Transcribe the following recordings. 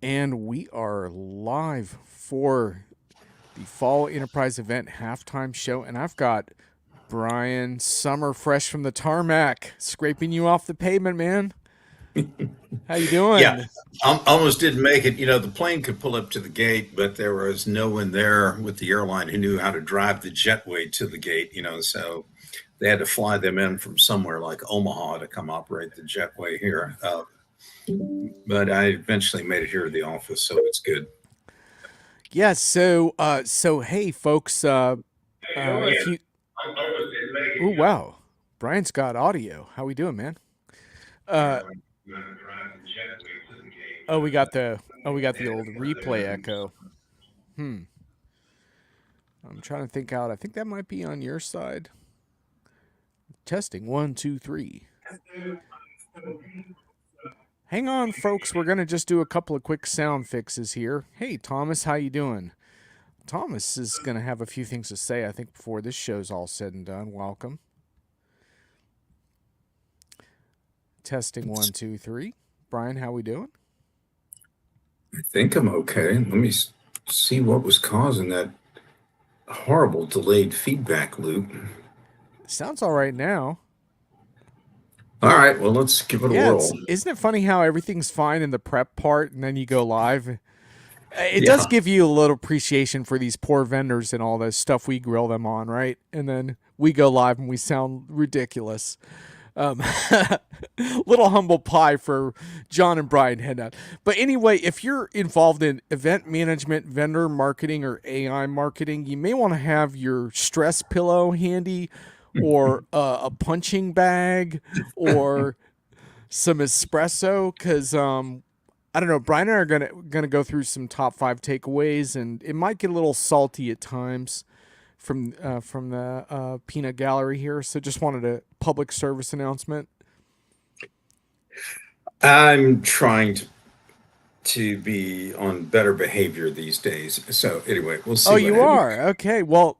And we are live for the Fall Enterprise event halftime show. And I've got Brian Summer fresh from the tarmac, scraping you off the pavement, man. How you Yeah, doing? almost didn't make it. The plane could pull up to the gate, but there was no one there with the airline who knew how to drive the jetway to the gate, so they had to fly them in from somewhere like Omaha to come operate the jetway here. But I eventually made it here to the office, so it's good. Yeah, so hey folks, Hey, Elliot, if you I almost didn't make oh it. wow. Brian's got audio. How we doing, man? Uh Airline knew how to drive the jetway to the gate. we got the old Fly them replay in. echo. Hmm. I'm trying to think out. I think that might be on your side. Testing one, two, three. Hang on, folks. We're gonna just do a couple of quick sound fixes here. Hey, Thomas, how you doing? Thomas is gonna have a few things to say. I think before this show's all said and done. Welcome. Testing one, two, three. Brian, how we doing? I think I'm okay. Let me see what was causing that horrible delayed feedback loop. Sounds all right now. All right, well, let's give it a Yeah, whirl. it's isn't it funny how everything's fine in the prep part and then you go live? It does Yeah. give you a little appreciation for these poor vendors and all the stuff we grill them on, right? And then we go live and we sound ridiculous. Um, little humble pie for John and Brian head out. But anyway, if you're involved in event management, vendor marketing, or AI marketing, you may want to have your stress pillow handy, or a punching bag, or some espresso, because I don't know. Brian and I are gonna go through some top five takeaways, and it might get a little salty at times from the peanut gallery here. So just wanted a public service announcement. I'm trying to be on better behavior these days. So anyway, we'll Oh, see what you happens. are okay. Well,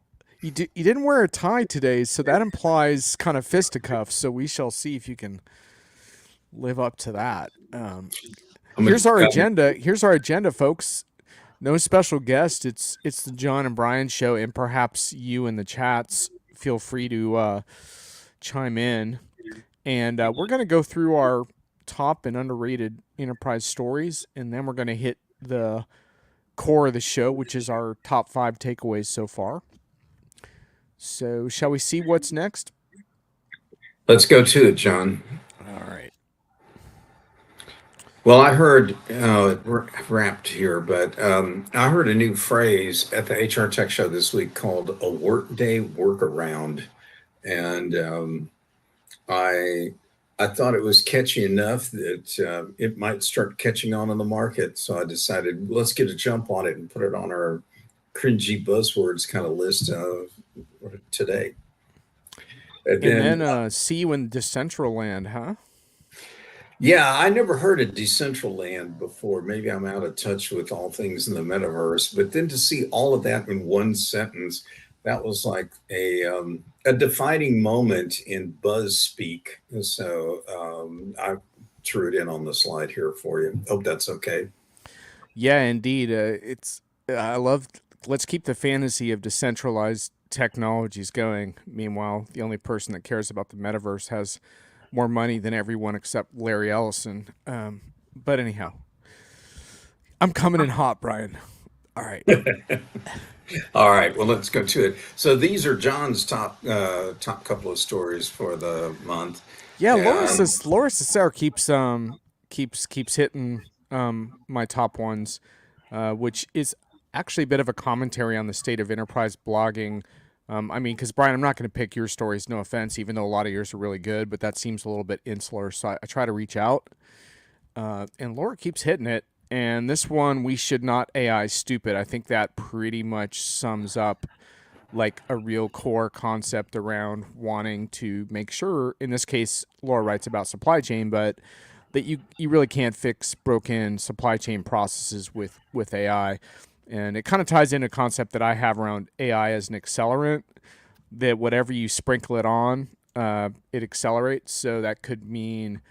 you didn't wear a tie today, so that implies kind of fisticuffs. So we shall see if you can live up to that. I'm a, Here's our agenda, folks. No special guest. It's the John and Brian show, and perhaps you in the chats feel free to chime in. And we're going to go through our top and underrated enterprise stories, and then we're going to hit the core of the show, which is our top five takeaways so far. So, shall we see what's next? let's go to it, John. All right. Well, I heard wrapped here, but I heard a new phrase at the HR Tech Show this week called a workday workaround, and I I thought it was catchy enough that it might start catching on in the market. So I decided let's get a jump on it and put it on our cringy buzzwords kind of list today. And And then, then see you in Decentraland, huh? yeah, I never heard of Decentraland before. Maybe I'm out of touch with all things in the metaverse, but then to see all of that in one sentence, that was like a defining moment in buzz speak. So I threw it in on the slide here for you. Hope that's okay. Yeah, indeed. I love. Let's keep the fantasy of decentralized technologies going. Meanwhile, the only person that cares about the metaverse has more money than everyone except Larry Ellison. But anyhow, I'm coming in hot, Brian. All right. All right, well, let's go to it. So these are John's top couple of stories for the month, Yeah, and Laura Cesar keeps hitting my top ones, which is actually a bit of a commentary on the state of enterprise blogging. I mean, because Brian, I'm not going to pick your stories. No offense, even though a lot of yours are really good, but that seems a little bit insular. So I try to reach out, and Laura keeps hitting it. And this one, we should not AI stupid. I think that pretty much sums up like a real core concept around wanting to make sure, in this case Laura writes about supply chain, but that you really can't fix broken supply chain processes with AI. And it kind of ties into a concept that I have around AI as an accelerant, that whatever you sprinkle it on, it accelerates. So that could mean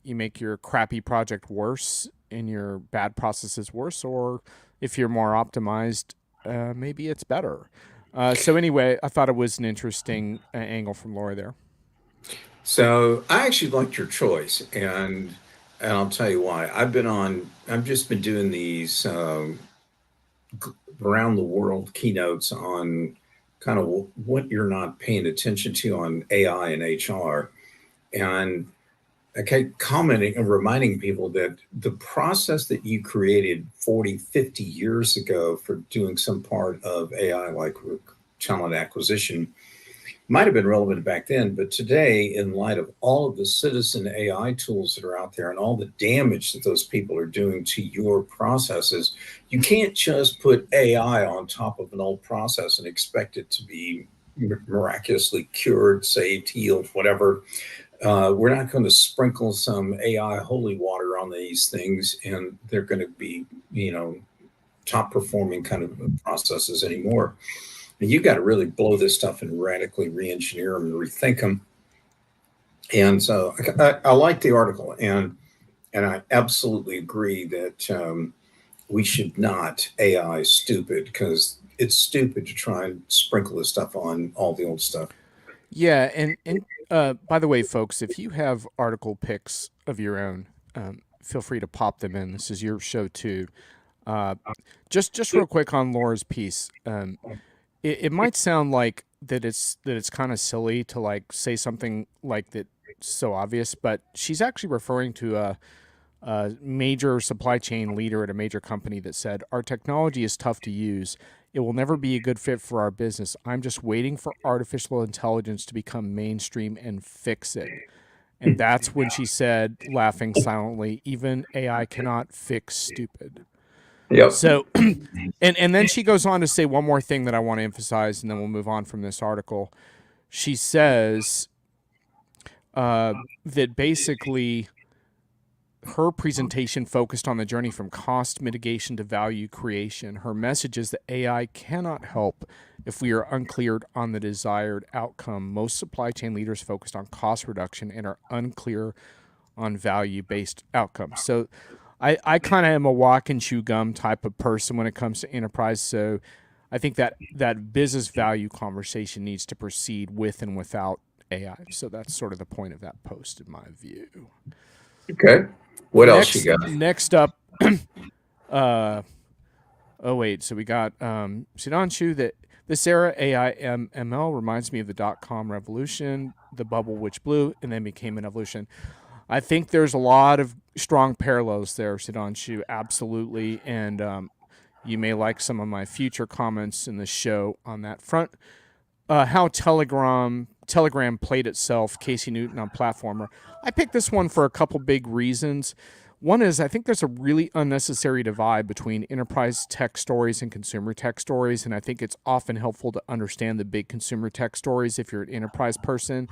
you make your crappy project worse, your bad processes worse, or if you're more optimized, maybe it's better. So anyway, I thought it was an interesting angle from Laura there. So I actually liked your choice, and I'll tell you why. I've just been doing these around the world keynotes on kind of what you're not paying attention to on AI and HR, and I kept commenting and reminding people that the process that you created 40, 50 years ago for doing some part of AI, like talent acquisition, might have been relevant back then, but today, in light of all of the citizen AI tools that are out there and all the damage that those people are doing to your processes, you can't just put AI on top of an old process and expect it to be miraculously cured, saved, healed, whatever. We're not going to sprinkle some AI holy water on these things and they're going to be, top performing kind of processes anymore. And you got to really blow this stuff and radically re-engineer them and rethink them. And so I like the article, and I absolutely agree that we should not AI stupid, because it's stupid to try and sprinkle this stuff on all the old stuff. Yeah, and by the way, folks, if you have article picks of your own, feel free to pop them in. This is your show too. Uh, just real quick on Laura's piece. It might sound like that it's kind of silly to like say something like that so obvious, but she's actually referring to a major supply chain leader at a major company that said, "Our technology is tough to use. It will never be a good fit for our business. I'm just waiting for artificial intelligence to become mainstream and fix it." And that's when she said, laughing silently, "Even AI cannot fix stupid." Yep. So, and then she goes on to say one more thing that I want to emphasize, and then we'll move on from this article. She says that basically her presentation focused on the journey from cost mitigation to value creation. Her message is that AI cannot help if we are unclear on the desired outcome. Most supply chain leaders focused on cost reduction and are unclear on value-based outcomes. So I kind of am a walk and chew gum type of person when it comes to enterprise. So I think that business value conversation needs to proceed with and without AI. So that's sort of the point of that post, in my view. Okay. What else you got? Next up, oh wait, so we got Sudhanshu that this era AI ML reminds me of the .com revolution, the bubble which blew and then became an evolution. I think there's a lot of strong parallels there, Sudhanshu, absolutely, and you may like some of my future comments in the show on that front. How Telegram played itself, Casey Newton on Platformer. I picked this one for a couple big reasons. One is I think there's a really unnecessary divide between enterprise tech stories and consumer tech stories, and I think it's often helpful to understand the big consumer tech stories if you're an enterprise person.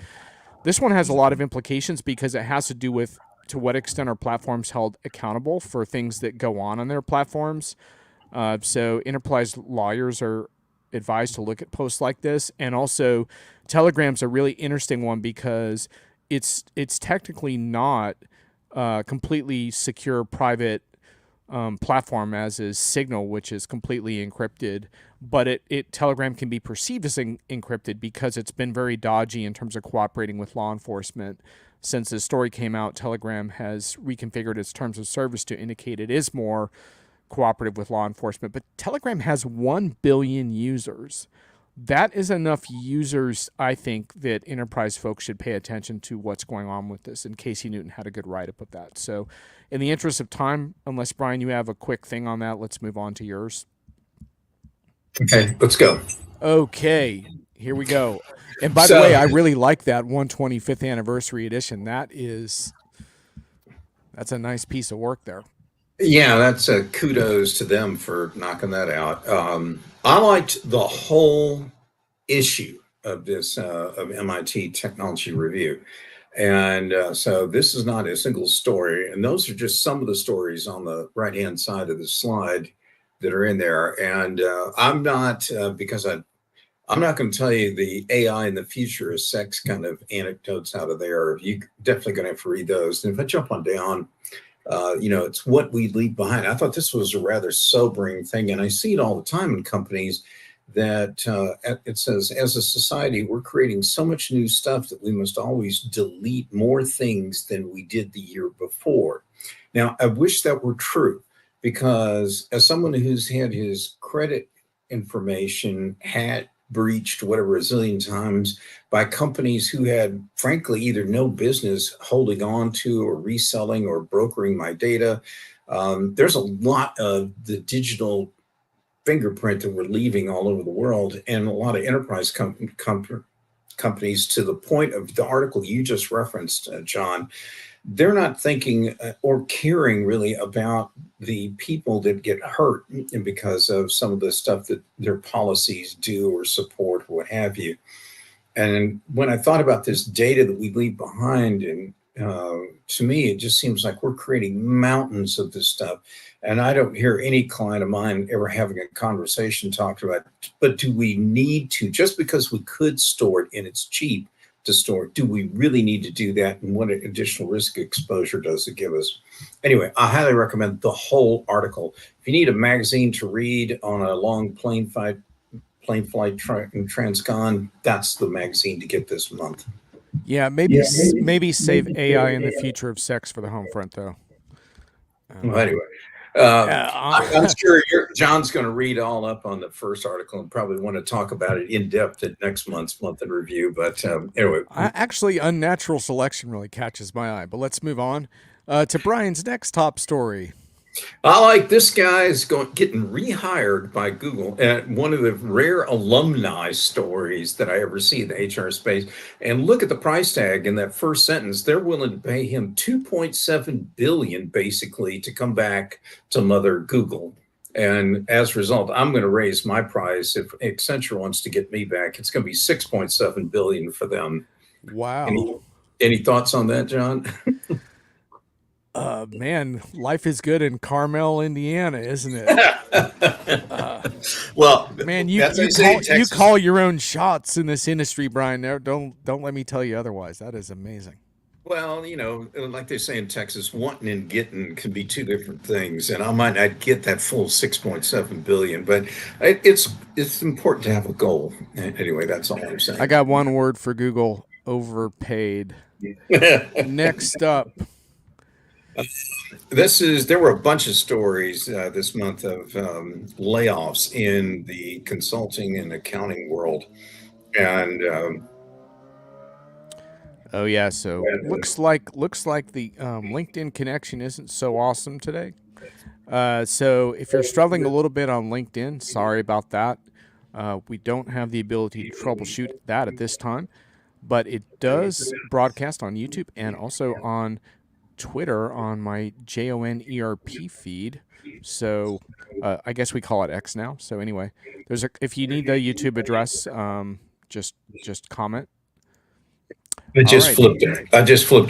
This one has a lot of implications because it has to do with to what extent are platforms held accountable for things that go on their platforms. So enterprise lawyers are advised to look at posts like this, and also Telegram's a really interesting one because it's technically not completely secure private platform as is Signal, which is completely encrypted, but Telegram can be perceived as encrypted because it's been very dodgy in terms of cooperating with law enforcement. Since the story came out, Telegram has reconfigured its terms of service to indicate it is more cooperative with law enforcement, but Telegram has 1 billion users. That is enough users, I think, that enterprise folks should pay attention to what's going on with this, and Casey Newton had a good write-up of that. So in the interest of time, unless, Brian, you have a quick thing on that, let's move on to yours. Okay, let's go. Okay, here we go. And by the way, I really like that 125th anniversary edition. That's a nice piece of work there. Yeah, that's a kudos to them for knocking that out. I liked the whole issue of this of MIT Technology Review, and so this is not a single story, and those are just some of the stories on the right hand side of the slide that are in there. And I'm not because I'm not going to tell you the AI in the future is sex kind of anecdotes out of there. You definitely going to have to read those. And if I jump on down It's what we leave behind. I thought this was a rather sobering thing, and I see it all the time in companies that it says, as a society, we're creating so much new stuff that we must always delete more things than we did the year before. Now, I wish that were true because as someone who's had his credit information had breached whatever a zillion times by companies who had frankly either no business holding on to or reselling or brokering my data, there's a lot of the digital fingerprint that we're leaving all over the world, and a lot of enterprise companies, to the point of the article you just referenced, John, they're not thinking or caring really about the people that get hurt because of some of the stuff that their policies do or support or what have you. And when I thought about this data that we leave behind, and to me, it just seems like we're creating mountains of this stuff. And I don't hear any client of mine ever having a conversation talking about, but do we need to, just because we could store it and it's cheap to store it, do we really need to do that? And what additional risk exposure does it give us? Anyway, I highly recommend the whole article. If you need a magazine to read on a long plane flight in transcon, that's the magazine to get this month. Yeah, maybe save AI in the future of sex for the home front, though. Well, anyway, I'm sure John's going to read all up on the first article and probably want to talk about it in depth at next month's month in review. But anyway, actually, unnatural selection really catches my eye. But let's move on to Brian's next top story. I like this guy's getting rehired by Google. One of the rare alumni stories that I ever see in the HR space. And look at the price tag in that first sentence. They're willing to pay him $2.7 billion basically to come back to mother Google. And as a result, I'm going to raise my price. If Accenture wants to get me back, it's going to be $6.7 billion for them. Wow. Any thoughts on that, John? Man, life is good in Carmel, Indiana, isn't it? Well, man, you call your own shots in this industry, Brian. Don't let me tell you otherwise. That is amazing. Well, like they say in Texas, wanting and getting can be two different things, and I might not get that full 6.7 billion, but it's important to have a goal. Anyway, that's all I'm saying. I got one word for Google: overpaid. Next up. There were a bunch of stories this month of layoffs in the consulting and accounting world, and oh yeah, so looks like the LinkedIn connection isn't so awesome today. So if you're struggling a little bit on LinkedIn, sorry about that. We don't have the ability to troubleshoot that at this time, but it does broadcast on YouTube and also on Twitter on my JONERP feed. So I guess we call it X now. So anyway, if you need the YouTube address, just comment. I just flipped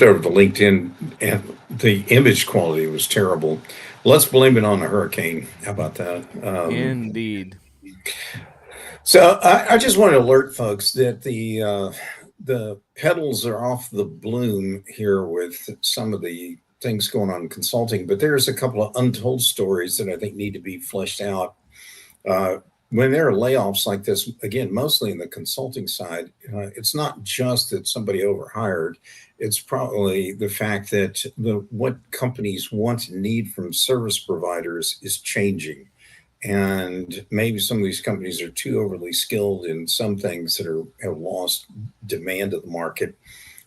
over to LinkedIn, and the image quality was terrible. Let's blame it on the hurricane. How about that? Indeed. So I just want to alert folks that the petals are off the bloom here with some of the things going on in consulting, but there's a couple of untold stories that I think need to be fleshed out. When there are layoffs like this, again, mostly in the consulting side, it's not just that somebody overhired. It's probably the fact that what companies want and need from service providers is changing. And maybe some of these companies are too overly skilled in some things that have lost demand of the market.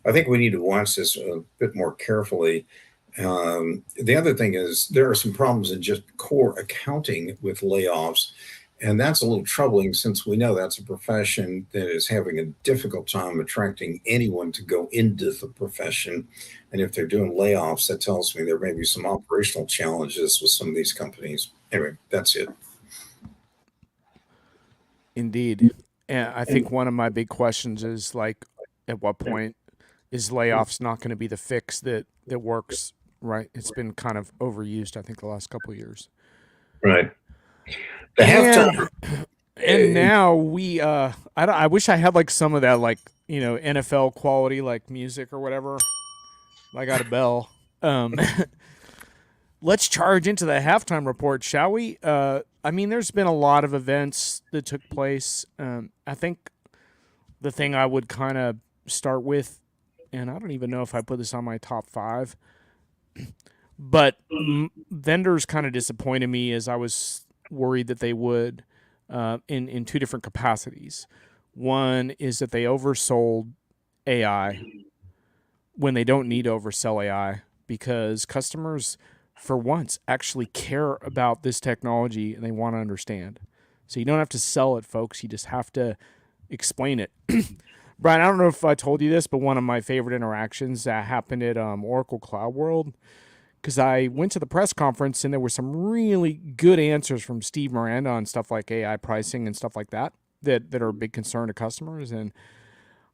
I think we need to watch this a bit more carefully. The other thing is there are some problems in just core accounting with layoffs. And that's a little troubling since we know that's a profession that is having a difficult time attracting anyone to go into the profession. And if they're doing layoffs, that tells me there may be some operational challenges with some of these companies. Anyway, that's it. Indeed. And I think one of my big questions is like, at what point is layoffs not going to be the fix that works, right? It's been kind of overused, I think, the last couple of years. Right. And now we I wish I had like some of that, like, NFL quality, like music or whatever. I got a bell. let's charge into the halftime report, shall we? I mean, there's been a lot of events that took place. I think the thing I would kind of start with, and I don't even know if I put this on my top five, but vendors kind of disappointed me as I was worried that they would, in two different capacities. One is that they oversold AI when they don't need to oversell AI because customers, for once, actually care about this technology and they want to understand. So you don't have to sell it, folks. You just have to explain it. Brian, I don't know if I told you this, but one of my favorite interactions that happened at Oracle Cloud World, because I went to the press conference and there were some really good answers from Steve Miranda on stuff like AI pricing and stuff like that are a big concern to customers. And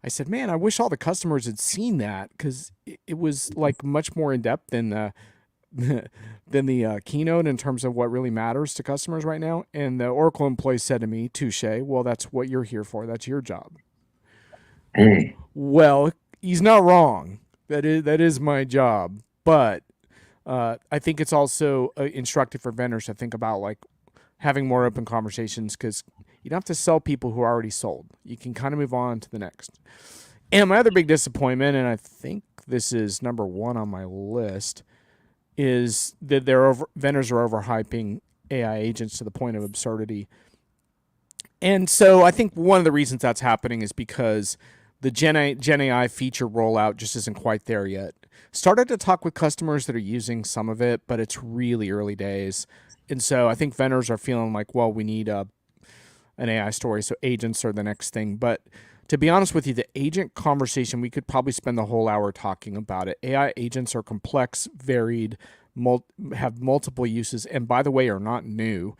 I said, man, I wish all the customers had seen that because it was like much more in depth than the than the keynote in terms of what really matters to customers right now. And the Oracle employee said to me, "Touche. Well, that's what you're here for. That's your job." Well, he's not wrong. That is my job, but I think it's also instructive for vendors to think about like having more open conversations because you don't have to sell people who are already sold. You can kind of move on to the next. And my other big disappointment, and I think this is number one on my list, is that vendors are overhyping AI agents to the point of absurdity. And so I think one of the reasons that's happening is because the Gen AI feature rollout just isn't quite there yet. Started to talk with customers that are using some of it, but it's really early days. And so I think vendors are feeling like, well, we need an AI story, so agents are the next thing. But to be honest with you, the agent conversation, we could probably spend the whole hour talking about it. AI agents are complex, varied, have multiple uses, and by the way, are not new.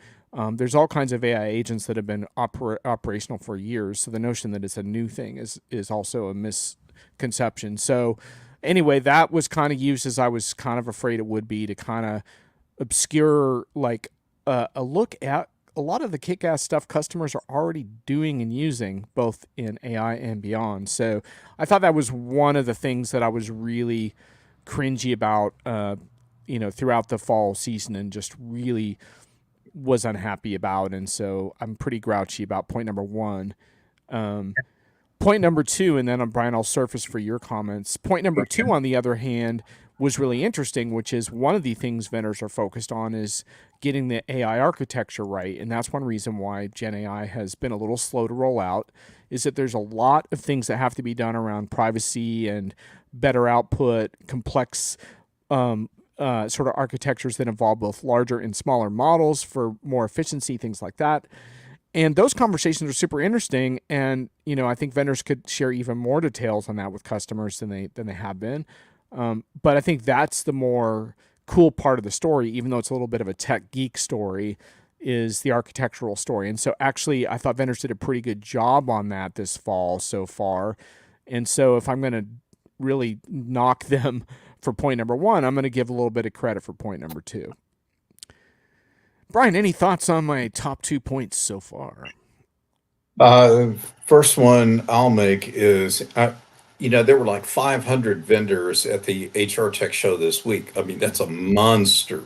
There's all kinds of AI agents that have been operational for years. So the notion that it's a new thing is also a misconception. So anyway, that was kind of used as I was kind of afraid it would be to kind of obscure like a look at a lot of the kick-ass stuff customers are already doing and using both in AI and beyond. So I thought that was one of the things that I was really cringy about, throughout the fall season and just really was unhappy about. And so I'm pretty grouchy about point number one. Point number two, and then Brian, I'll surface for your comments. Point number two, on the other hand, was really interesting, which is one of the things vendors are focused on is getting the AI architecture right. And that's one reason why Gen AI has been a little slow to roll out, is that there's a lot of things that have to be done around privacy and better output, complex sort of architectures that involve both larger and smaller models for more efficiency, things like that. And those conversations are super interesting, and I think vendors could share even more details on that with customers than they have been. But I think that's the more cool part of the story, even though it's a little bit of a tech geek story, is the architectural story. And so actually, I thought vendors did a pretty good job on that this fall so far. And so if I'm going to really knock them for point number one, I'm going to give a little bit of credit for point number two. Brian, any thoughts on my top 2 points so far? First one I'll make is, there were like 500 vendors at the HR Tech show this week. I mean, that's a monster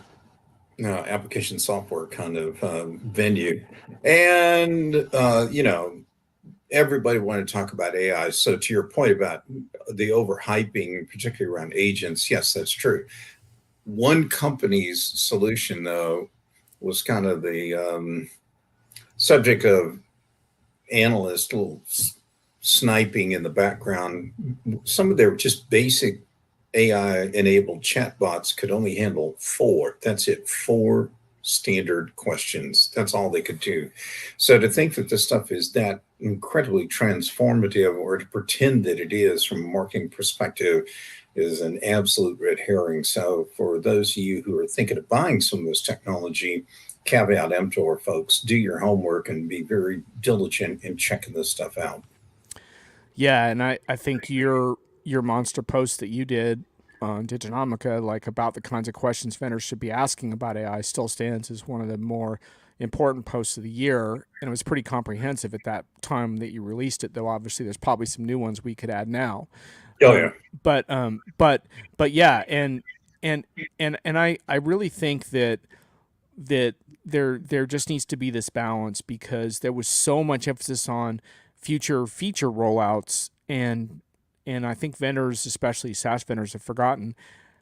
application software kind of venue. And, everybody wanted to talk about AI. So to your point about the overhyping, particularly around agents, yes, that's true. One company's solution, though, was kind of the subject of analysts little sniping in the background. Some of their just basic AI enabled chatbots could only handle 4. That's it, 4 standard questions. That's all they could do. So to think that this stuff is that incredibly transformative, or to pretend that it is from a marketing perspective, is an absolute red herring. So for those of you who are thinking of buying some of this technology, caveat emptor, folks, do your homework and be very diligent in checking this stuff out. Yeah, and I think your monster post that you did on Diginomica, like about the kinds of questions vendors should be asking about AI, still stands as one of the more important posts of the year, and it was pretty comprehensive at that time that you released it. Though obviously there's probably some new ones we could add now. Oh yeah. But yeah, and and I really think that there just needs to be this balance, because there was so much emphasis on future feature rollouts, and I think vendors, especially SaaS vendors, have forgotten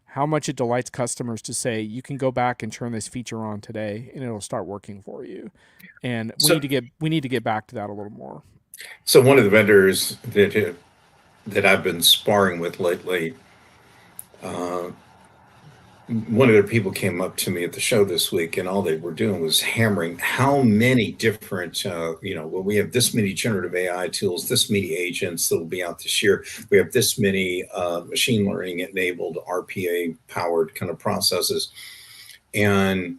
how much it delights customers to say you can go back and turn this feature on today and it'll start working for you. And So, we need to get back to that a little more. so one of the vendors that I've been sparring with lately, uh, one of their people came up to me at the show this week, and all they were doing was hammering how many different, well, we have this many generative AI tools, this many agents that will be out this year. We have this many machine learning enabled RPA powered kind of processes. And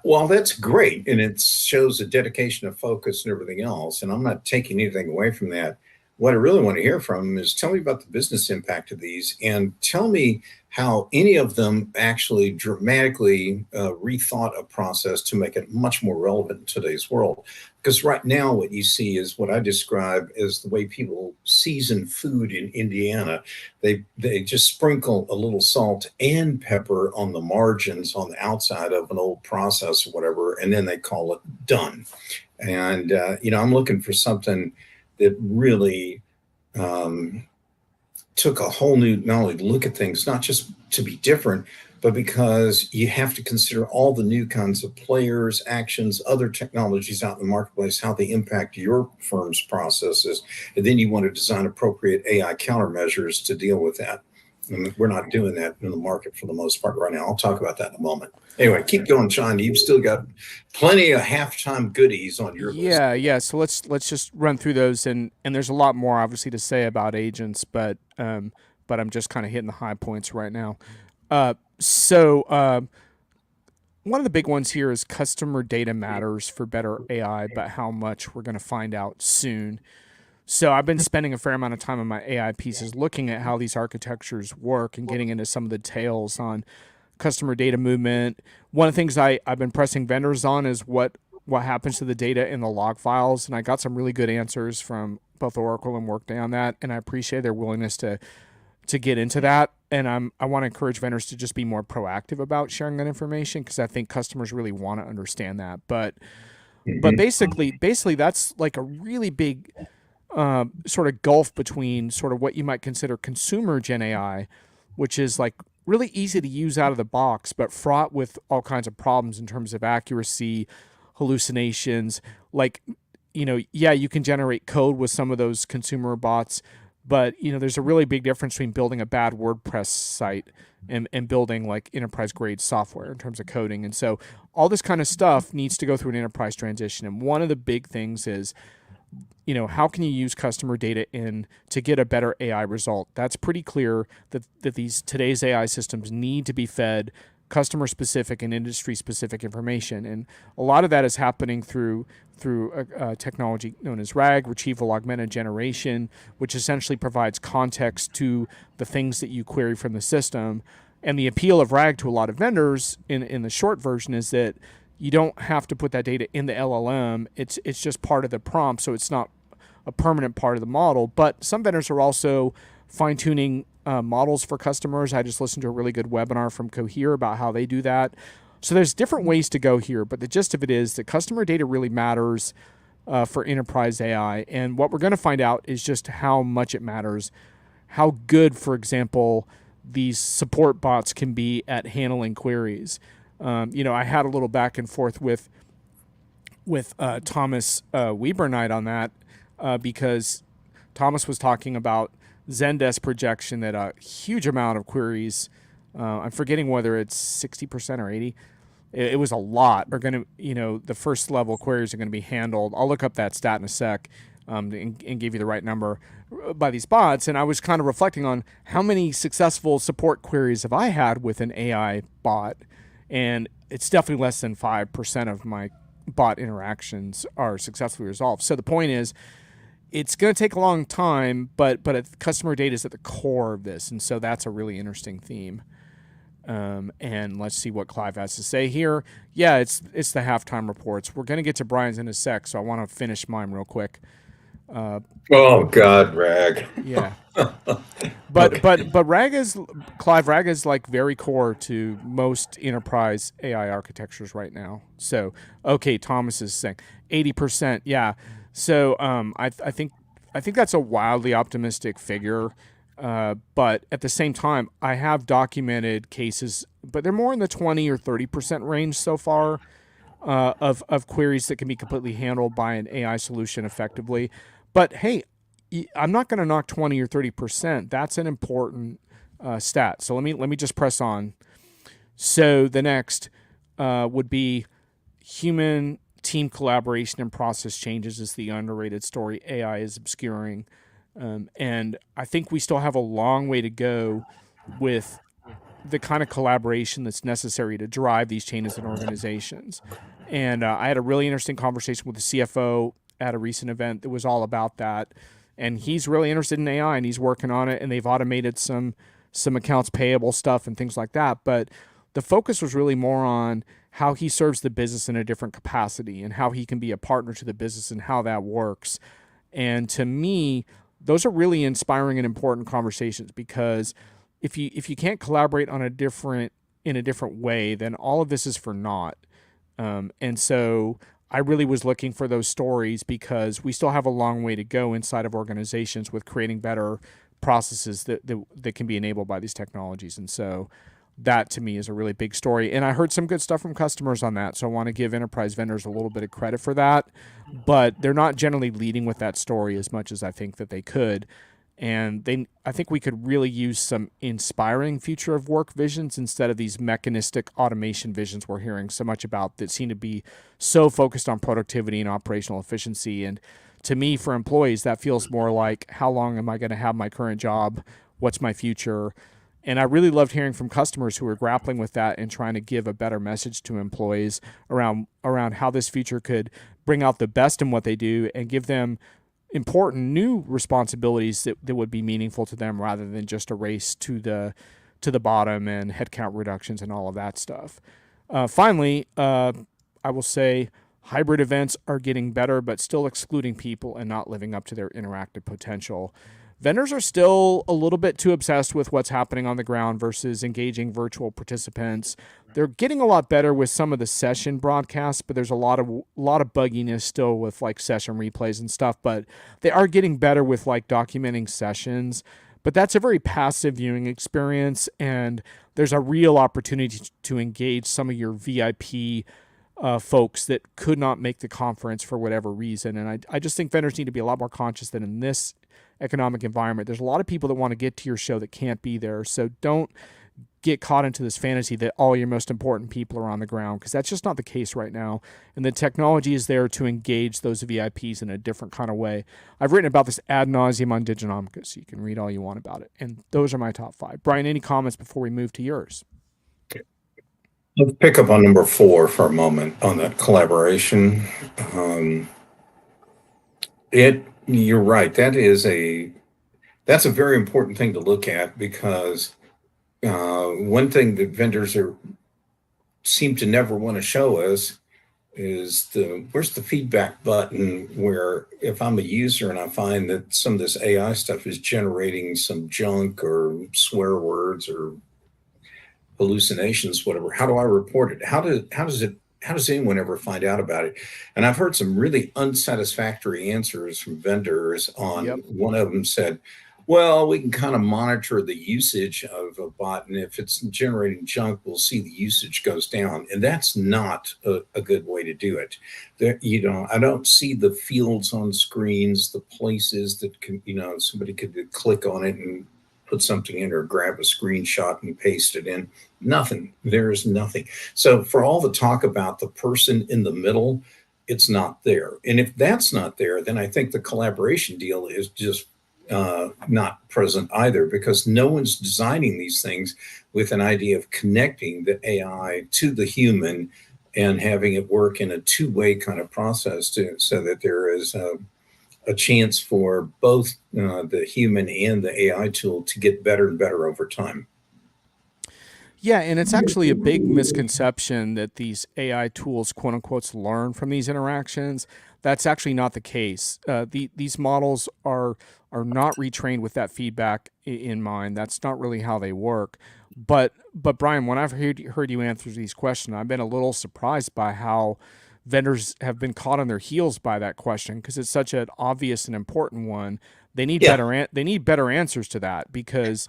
well, that's great. And it shows a dedication of focus and everything else. And I'm not taking anything away from that. What I really want to hear from them is tell me about the business impact of these, and tell me how any of them actually dramatically rethought a process to make it much more relevant in today's world. Because right now, what you see is what I describe as the way people season food in Indiana. They just sprinkle a little salt and pepper on the margins on the outside of an old process or whatever, and then they call it done. And I'm looking for something that really um, took a whole new, not only look at things, not just to be different, but because you have to consider all the new kinds of players, actions, other technologies out in the marketplace, how they impact your firm's processes. And then you want to design appropriate AI countermeasures to deal with that. And we're not doing that in the market for the most part right now. I'll talk about that in a moment. Anyway, keep going, Sean. You've still got plenty of halftime goodies on your list. Yeah. So let's just run through those, and there's a lot more obviously to say about agents, but I'm just kind of hitting the high points right now. So one of the big ones here is customer data matters for better AI, but how much we're going to find out soon. So I've been spending a fair amount of time on my AI pieces looking at how these architectures work and getting into some of the details on customer data movement. One of the things I've been pressing vendors on is what happens to the data in the log files, and I got some really good answers from both Oracle and Workday on that, and I appreciate their willingness to get into that. And I want to encourage vendors to just be more proactive about sharing that information, because I think customers really want to understand that. But basically that's like a really big sort of gulf between sort of what you might consider consumer Gen AI, which is like really easy to use out of the box, but fraught with all kinds of problems in terms of accuracy, hallucinations. Like, you can generate code with some of those consumer bots, but there's a really big difference between building a bad WordPress site and building like enterprise grade software in terms of coding. And so all this kind of stuff needs to go through an enterprise transition. And one of the big things is, how can you use customer data in to get a better AI result? That's pretty clear that these today's AI systems need to be fed customer specific and industry specific information, and a lot of that is happening through a technology known as RAG, retrieval augmented generation, which essentially provides context to the things that you query from the system. And the appeal of RAG to a lot of vendors in the short version is that you don't have to put that data in the LLM. It's just part of the prompt, so it's not a permanent part of the model. But some vendors are also fine-tuning models for customers. I just listened to a really good webinar from Cohere about how they do that. So there's different ways to go here, but the gist of it is that customer data really matters for enterprise AI. And what we're going to find out is just how much it matters, how good, for example, these support bots can be at handling queries. I had a little back and forth with Thomas Webernight on that because Thomas was talking about Zendesk projection that a huge amount of queries, I'm forgetting whether it's 60% or 80, it was a lot, are going to, the first level queries are going to be handled. I'll look up that stat in a sec and give you the right number by these bots. And I was kind of reflecting on how many successful support queries have I had with an AI bot. And it's definitely less than 5% of my bot interactions are successfully resolved. So the point is, it's going to take a long time, but customer data is at the core of this. And so that's a really interesting theme. And let's see what Clive has to say here. Yeah, it's the halftime reports. We're going to get to Brian's in a sec, so I want to finish mine real quick. Oh God, rag. Yeah. But Okay. but but RAG is Clive. RAG is like very core to most enterprise AI architectures right now. So okay, Thomas is saying 80%. Yeah. So I think that's a wildly optimistic figure. But at the same time, I have documented cases, but they're more in the 20 or 30% range so far, of queries that can be completely handled by an AI solution effectively. But hey, I'm not going to knock 20 or 30%. That's an important stat. So let me just press on. So the next would be human team collaboration and process changes is the underrated story AI is obscuring. And I think we still have a long way to go with the kind of collaboration that's necessary to drive these changes in organizations. And I had a really interesting conversation with the CFO at a recent event that was all about that. And he's really interested in AI and he's working on it. And they've automated some accounts payable stuff and things like that. But the focus was really more on how he serves the business in a different capacity and how he can be a partner to the business and how that works. And to me, those are really inspiring and important conversations because if you can't collaborate on a different in a different way, then all of this is for naught. And so I really was looking for those stories because we still have a long way to go inside of organizations with creating better processes that can be enabled by these technologies. And so that to me is a really big story. And I heard some good stuff from customers on that. So I want to give enterprise vendors a little bit of credit for that. But they're not generally leading with that story as much as I think that they could. And I think we could really use some inspiring future of work visions instead of these mechanistic automation visions we're hearing so much about that seem to be so focused on productivity and operational efficiency. And to me, for employees, that feels more like how long am I going to have my current job? What's my future? And I really loved hearing from customers who are grappling with that and trying to give a better message to employees around how this future could bring out the best in what they do and give them important new responsibilities that would be meaningful to them rather than just a race to the bottom and headcount reductions and all of that stuff. Finally, I will say hybrid events are getting better, but still excluding people and not living up to their interactive potential. Vendors are still a little bit too obsessed with what's happening on the ground versus engaging virtual participants. They're getting a lot better with some of the session broadcasts, but there's a lot of bugginess still with like session replays and stuff. But they are getting better with like documenting sessions. But that's a very passive viewing experience, and there's a real opportunity to engage some of your VIP folks that could not make the conference for whatever reason. And I just think vendors need to be a lot more conscious that in this economic environment, there's a lot of people that want to get to your show that can't be there. So don't get caught into this fantasy that all your most important people are on the ground, because that's just not the case right now. And the technology is there to engage those VIPs in a different kind of way. I've written about this ad nauseum on Diginomica, so you can read all you want about it. And those are my top 5. Brian, any comments before we move to yours? Let's pick up on number 4 for a moment on that collaboration. Um, you're right. That's a very important thing to look at because one thing that vendors seem to never want to show us is where's the feedback button where if I'm a user and I find that some of this AI stuff is generating some junk or swear words or hallucinations, whatever, how do I report it? How does anyone ever find out about it? And I've heard some really unsatisfactory answers from vendors on. Yep. One of them said, well, we can kind of monitor the usage of a bot, and if it's generating junk, we'll see the usage goes down. And that's not a good way to do it. I don't see the fields on screens, the places that can, somebody could click on it and put something in or grab a screenshot and paste it in. Nothing. There's nothing. So for all the talk about the person in the middle, it's not there. And if that's not there, then I think the collaboration deal is just not present either, because no one's designing these things with an idea of connecting the AI to the human and having it work in a two-way kind of process so that there is a chance for both the human and the AI tool to get better and better over time. Yeah, and it's actually a big misconception that these AI tools, quote unquote, learn from these interactions. That's actually not the case. These models are not retrained with that feedback in mind. That's not really how they work. But Brian, when I've heard you answer these questions, I've been a little surprised by how vendors have been caught on their heels by that question because it's such an obvious and important one. Yeah. They need better answers to that because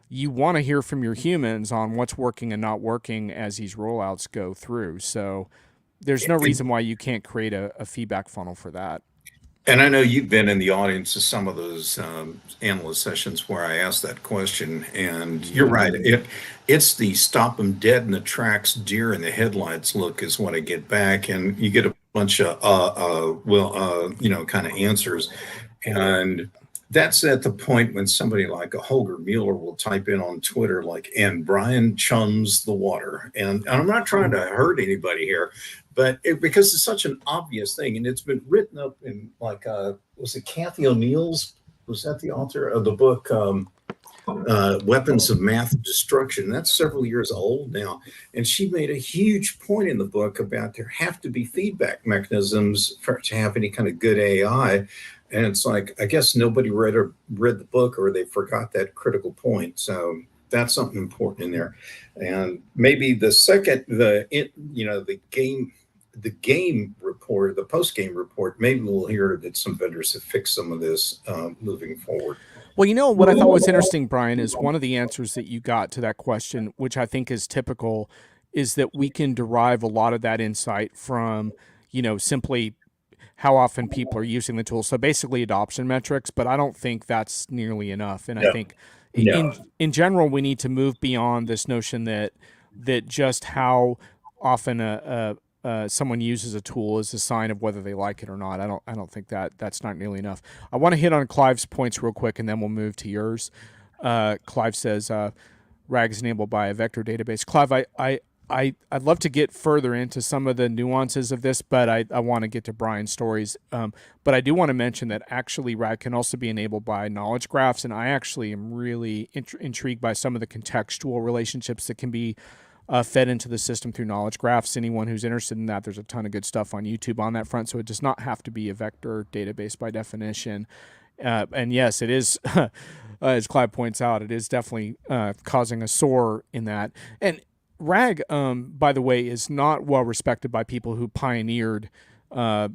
you want to hear from your humans on what's working and not working as these rollouts go through. So there's no reason why you can't create a feedback funnel for that. And I know you've been in the audience of some of those analyst sessions where I asked that question, and you're Yeah. right. It's the stop them dead in the tracks, deer in the headlights look is what I get back, and you get a bunch of kind of answers, and that's at the point when somebody like a Holger Mueller will type in on Twitter like, "And Brian chums the water," and I'm not trying to hurt anybody here, but because it's such an obvious thing, and it's been written up in like was it Kathy O'Neill's, was that the author of the book Weapons of Math Destruction? That's several years old now, and she made a huge point in the book about there have to be feedback mechanisms for to have any kind of good AI. And it's like, I guess nobody read the book, or they forgot that critical point. So that's something important in there. And maybe the second, the game report, the post game report, maybe we'll hear that some vendors have fixed some of this moving forward. Well, you know what I thought was interesting, Brian, is one of the answers that you got to that question, which I think is typical, is that we can derive a lot of that insight from, simply how often people are using the tool. So basically adoption metrics, but I don't think that's nearly enough. And I No, think no. in general we need to move beyond this notion that just how often someone uses a tool is a sign of whether they like it or not. I don't think that's not nearly enough. I want to hit on Clive's points real quick, and then we'll move to yours. Clive says RAG is enabled by a vector database. Clive, I'd love to get further into some of the nuances of this, but I want to get to Brian's stories. But I do want to mention that actually RAG can also be enabled by knowledge graphs, and I actually am really intrigued by some of the contextual relationships that can be fed into the system through knowledge graphs. Anyone who's interested in that, there's a ton of good stuff on YouTube on that front, so it does not have to be a vector database by definition. And yes, it is, as Clive points out, it is definitely causing a sore in that. And RAG, by the way, is not well respected by people who pioneered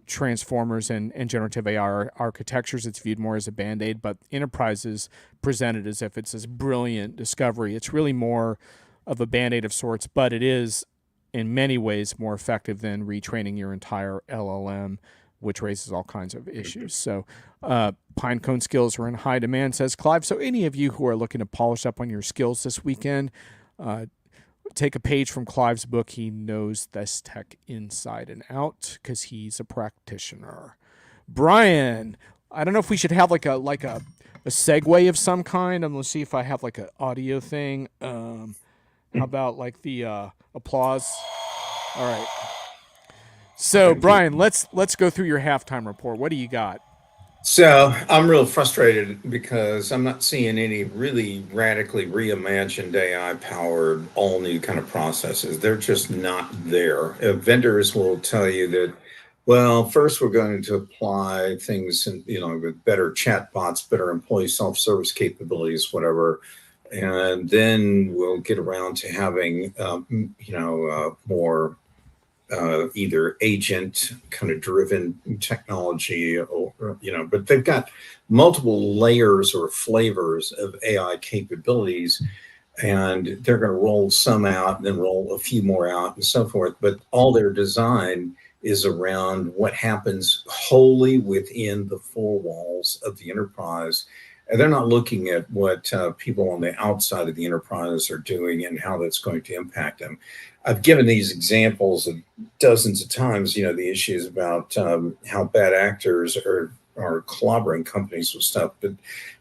transformers and generative AI architectures. It's viewed more as a band-aid, but enterprises present it as if it's this brilliant discovery. It's really more of a band-aid of sorts, but it is in many ways more effective than retraining your entire LLM, which raises all kinds of issues. So Pinecone skills are in high demand, says Clive. So any of you who are looking to polish up on your skills this weekend, take a page from Clive's book. He knows this tech inside and out because he's a practitioner. Brian, I don't know if we should have like a segue of some kind. I'm gonna see if I have like an audio thing. How about like the applause? All right. So Brian, let's go through your halftime report. What do you got? So I'm real frustrated because I'm not seeing any really radically reimagined AI powered all new kind of processes. They're just not there. Vendors will tell you that, well, first we're going to apply things, with better chatbots, better employee self-service capabilities, whatever, and then we'll get around to having, more either agent kind of driven technology, but they've got multiple layers or flavors of AI capabilities, and they're going to roll some out and then roll a few more out and so forth. But all their design is around what happens wholly within the four walls of the enterprise. And they're not looking at what people on the outside of the enterprise are doing and how that's going to impact them. I've given these examples of dozens of times, the issues about how bad actors are clobbering companies with stuff. But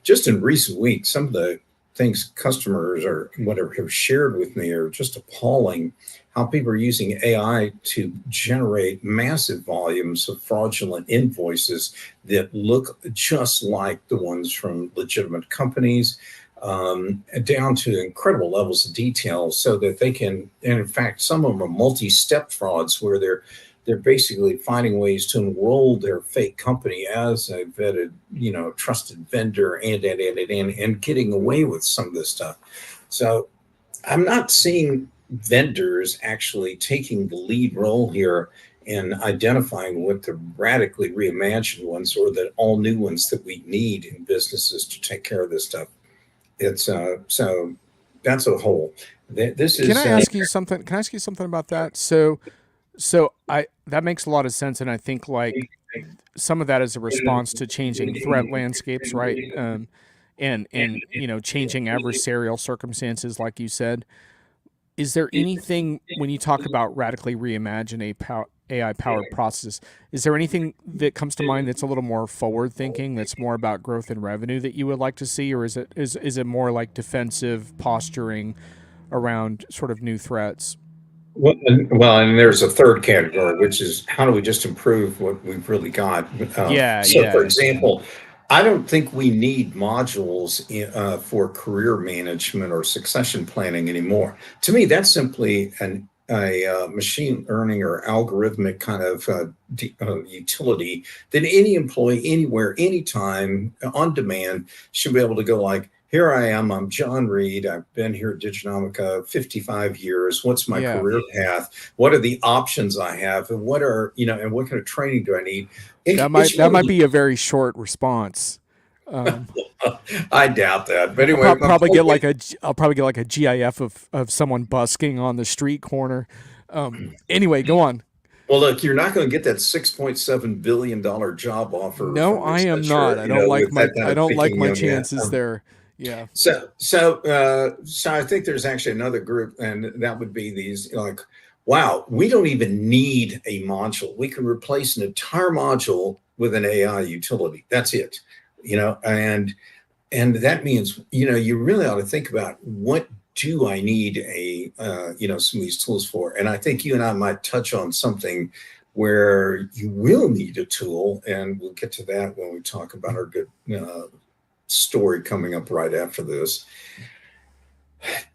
just in recent weeks, some of the things customers or whatever have shared with me are just appalling. How people are using AI to generate massive volumes of fraudulent invoices that look just like the ones from legitimate companies. down to incredible levels of detail so that they can, and in fact, some of them are multi-step frauds where they're basically finding ways to enroll their fake company as a vetted, trusted vendor and getting away with some of this stuff. So I'm not seeing vendors actually taking the lead role here in identifying what the radically reimagined ones or the all new ones that we need in businesses to take care of this stuff. It's so that's a whole. This Can is I ask you something? Can I ask you something about that? So I that makes a lot of sense, and I think like some of that is a response to changing threat landscapes, right? And changing adversarial circumstances, like you said. Is there anything when you talk about radically reimagine AI powered processes? Is there anything that comes to mind that's a little more forward thinking, that's more about growth and revenue that you would like to see, or is it more like defensive posturing around sort of new threats? and there's a third category, which is how do we just improve what we've really got? Yeah, So, for yeah, example, I don't think we need modules for career management or succession planning anymore. To me, that's simply a machine learning or algorithmic kind of utility that any employee, anywhere, anytime, on demand, should be able to go like, here I am. I'm John Reed. I've been here at Diginomica 55 years. What's my yeah. career path? What are the options I have? And and what kind of training do I need? It's That might really, be a very short response. Um, I doubt that. But I'll anyway, my probably point get like I'll probably get like a GIF of someone busking on the street corner. Anyway, go on. well, look, you're not going to get that $6.7 billion job offer No, from I am not. Accenture, with that kind I of don't like picking my on you. chances there. Yeah. So I think there's actually another group, and that would be these like, wow, we don't even need a module. We can replace an entire module with an AI utility. That's it, and that means you really ought to think about what do I need some of these tools for. And I think you and I might touch on something where you will need a tool, and we'll get to that when we talk about our good story coming up right after this.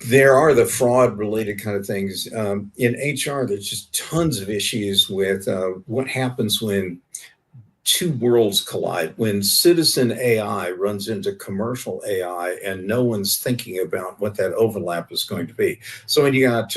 There are the fraud related kind of things in HR. There's just tons of issues with what happens when two worlds collide, when citizen AI runs into commercial AI and no one's thinking about what that overlap is going to be. So when you have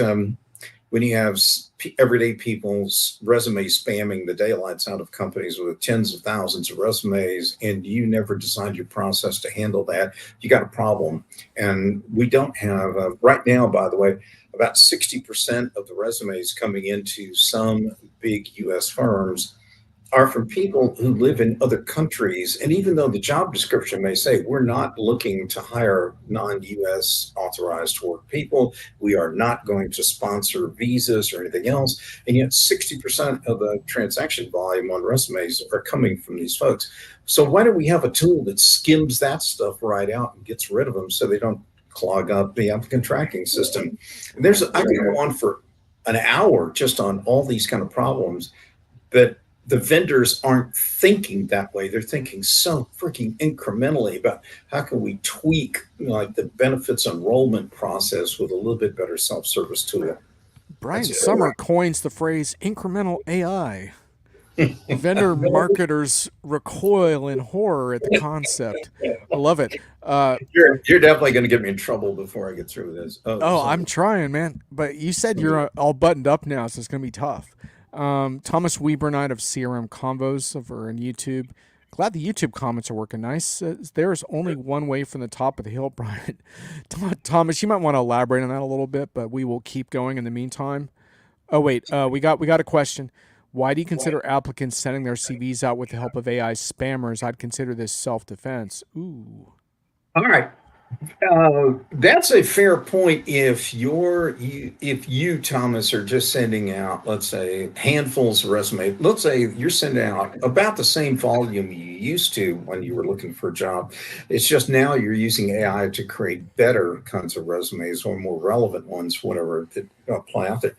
everyday people's resumes spamming the daylights out of companies with tens of thousands of resumes, and you never designed your process to handle that, you got a problem. And we don't have, right now, by the way, about 60% of the resumes coming into some big US firms are from people who live in other countries. And even though the job description may say we're not looking to hire non-US authorized to work people, we are not going to sponsor visas or anything else, and yet 60% of the transaction volume on resumes are coming from these folks. So why don't we have a tool that skims that stuff right out and gets rid of them so they don't clog up the applicant tracking system? And I could go on for an hour just on all these kind of problems, but the vendors aren't thinking that way. They're thinking so freaking incrementally about how can we tweak like the benefits enrollment process with a little bit better self-service tool. Brian Summer coins the phrase incremental AI. Vendor marketers recoil in horror at the concept. I love it. You're definitely going to get me in trouble before I get through this. I'm trying, man. But you said you're all buttoned up now, so it's going to be tough. Thomas Webernight of CRM Convos over on YouTube. Glad the YouTube comments are working nice. There's only one way from the top of the hill, Brian. Thomas, you might want to elaborate on that a little bit, but we will keep going in the meantime. Oh wait, we got a question. Why do you consider applicants sending their CVs out with the help of AI spammers? I'd consider this self-defense. Ooh. All right. That's a fair point. If you, Thomas, are just sending out, let's say, handfuls of resumes, let's say you're sending out about the same volume you used to when you were looking for a job. It's just now you're using AI to create better kinds of resumes or more relevant ones, whatever that apply out there.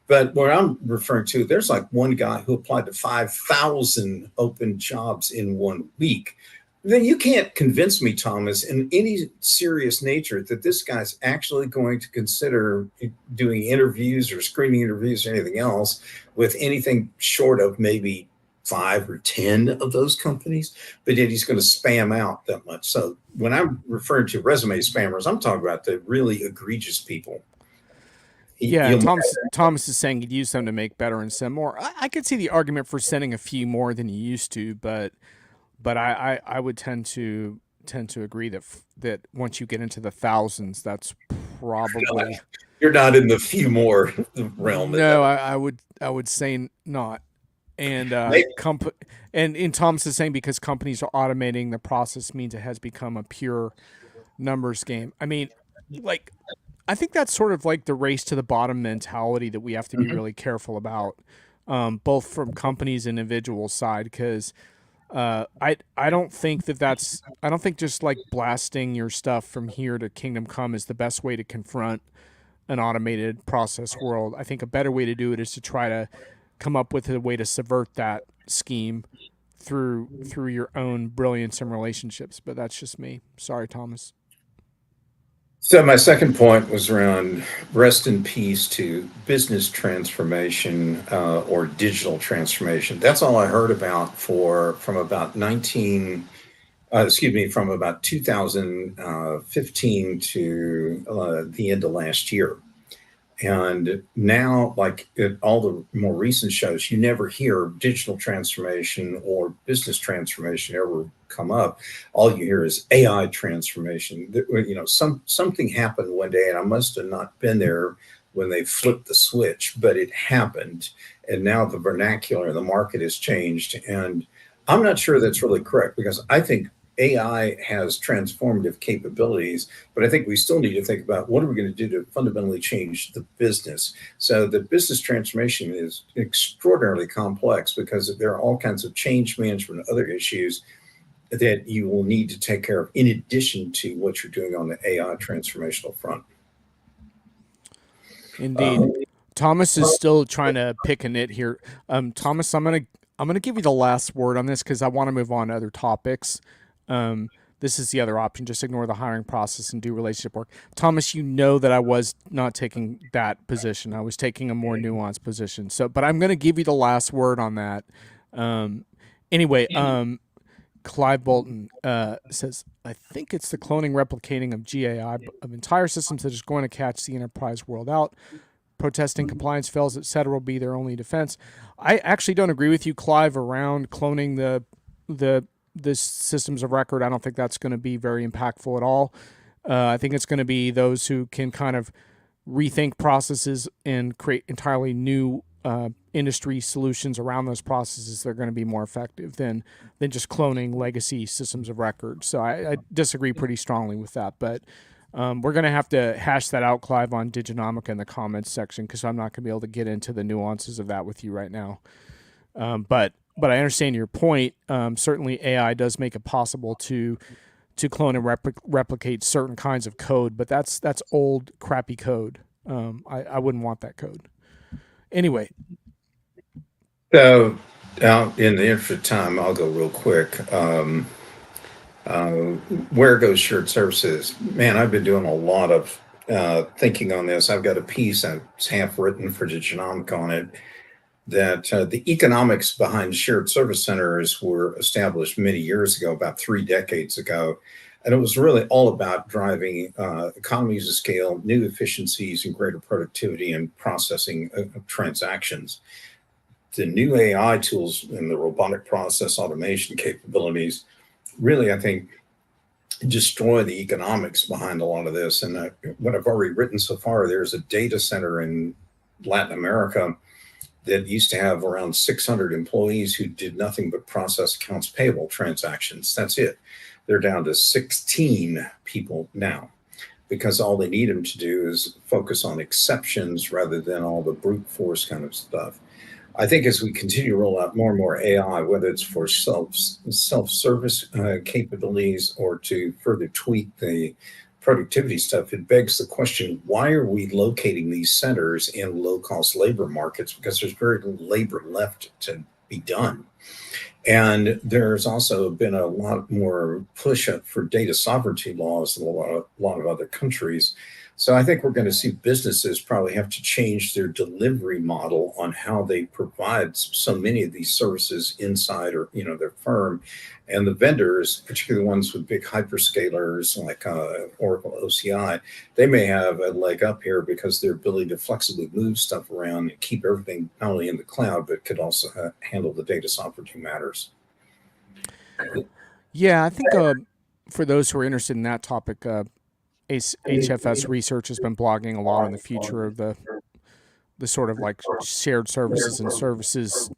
But what I'm referring to, there's like one guy who applied to 5,000 open jobs in 1 week. then you can't convince me, Thomas, in any serious nature that this guy's actually going to consider doing interviews or screening interviews or anything else with anything short of maybe 5 or 10 of those companies, but yet he's going to spam out that much. So when I'm referring to resume spammers, I'm talking about the really egregious people. Yeah, You'll, Thomas is saying he'd use them to make better and send more. I could see the argument for sending a few more than you used to, but I would tend to agree that that once you get into the thousands, that's probably you're not in the few more realm at no. that. I would say not. And Maybe, and Thomas is saying because companies are automating the process means it has become a pure numbers game. I mean, like I think that's sort of like the race to the bottom mentality that we have to be mhm. really careful about, both from companies and individual side. Because I don't think I don't think just like blasting your stuff from here to Kingdom Come is the best way to confront an automated process world. I think a better way to do it is to try to come up with a way to subvert that scheme through your own brilliance and relationships. But that's just me. Sorry, Thomas. So my second point was around rest in peace to business transformation or digital transformation. That's all I heard about for from about from about 2015 to the end of last year. And now, like all the more recent shows, you never hear digital transformation or business transformation ever come up. All you hear is AI transformation. You know, something happened one day, and I must have not been there when they flipped the switch, but it happened. And now the vernacular, the market has changed. And I'm not sure that's really correct because I think AI has transformative capabilities, but I think we still need to think about what are we going to do to fundamentally change the business. So the business transformation is extraordinarily complex because there are all kinds of change management and other issues that you will need to take care of in addition to what you're doing on the AI transformational front. Indeed. Um, Thomas is still trying to pick a nit here. Thomas, I'm gonna give you the last word on this because I want to move on to other topics. This is the other option. Just ignore the hiring process and do relationship work. Thomas, you know that I was not taking that position. I was taking a more nuanced position. So, but I'm going to give you the last word on that. Um, anyway, Clive Bolton says, I think it's the cloning replicating of GAI of entire systems that is going to catch the enterprise world out. Protesting compliance fails, etc., will be their only defense. I actually don't agree with you, Clive, around cloning the systems of record. I don't think that's going to be very impactful at all. I think it's going to be those who can kind of rethink processes and create entirely new industry solutions around those processes that are going to be more effective than just cloning legacy systems of record. So I disagree pretty strongly with that. But we're going to have to hash that out, Clive, on Diginomica in the comments section because I'm not going to be able to get into the nuances of that with you right now. But I understand your point. Certainly, AI does make it possible to clone and replicate certain kinds of code, but that's old, crappy code. I wouldn't want that code. Anyway, so, in the interest of time, I'll go real quick. Uh, where goes shared services? Man, I've been doing a lot of thinking on this. I've got a piece that's half written for Diginomic on it that the economics behind shared service centers were established many years ago, about 3 decades ago. And it was really all about driving economies of scale, new efficiencies, and greater productivity and processing of transactions. The new AI tools and the robotic process automation capabilities really, I think, destroy the economics behind a lot of this. And what I've already written so far, there's a data center in Latin America that used to have around 600 employees who did nothing but process accounts payable transactions. That's it. They're down to 16 people now because all they need them to do is focus on exceptions rather than all the brute force kind of stuff. I think as we continue to roll out more and more AI, whether it's for self-service capabilities or to further tweak the productivity stuff, it begs the question: why are we locating these centers in low-cost labor markets? Because there's very little labor left to be done. And there's also been a lot more push up for data sovereignty laws in a lot of other countries. So I think we're going to see businesses probably have to change their delivery model on how they provide so many of these services inside or their firm, and the vendors, particularly the ones with big hyperscalers like Oracle OCI, they may have a leg up here because their ability to flexibly move stuff around and keep everything not only in the cloud but could also handle the data sovereignty matters. Yeah, I think for those who are interested in that topic, HFS Research has been blogging a lot on the future of the sort of like shared services and services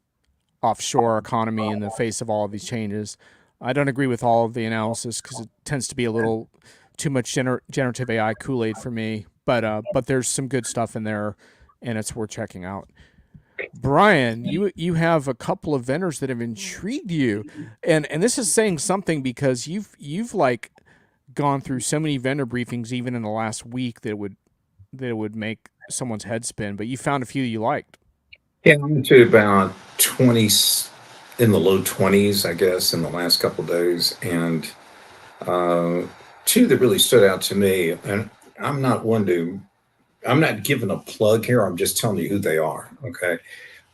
offshore economy in the face of all of these changes. I don't agree with all of the analysis because it tends to be a little too much generative AI Kool-Aid for me. But there's some good stuff in there, and it's worth checking out. Brian, you have a couple of vendors that have intrigued you, and this is saying something because you've like gone through so many vendor briefings even in the last week that it would make someone's head spin. But you found a few you liked. Yeah, I'm to about 20, in the low 20s, I guess, in the last couple of days, and two that really stood out to me. And I'm not one to I'm not giving a plug here. I'm just telling you who they are. Okay.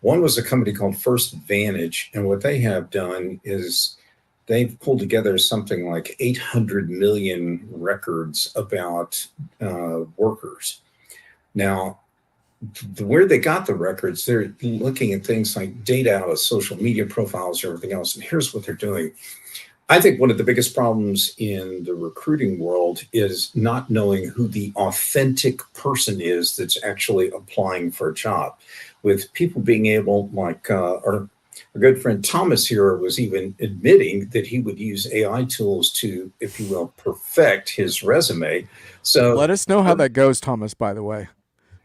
One was a company called First Vantage. And what they have done is they've pulled together something like 800 million records about workers. Now, where they got the records, they're looking at things like data out of social media profiles or everything else. And here's what they're doing. I think one of the biggest problems in the recruiting world is not knowing who the authentic person is that's actually applying for a job. With people being able, like our good friend Thomas here was even admitting that he would use AI tools to, if you will, perfect his resume. So Let us know how that goes, Thomas, by the way.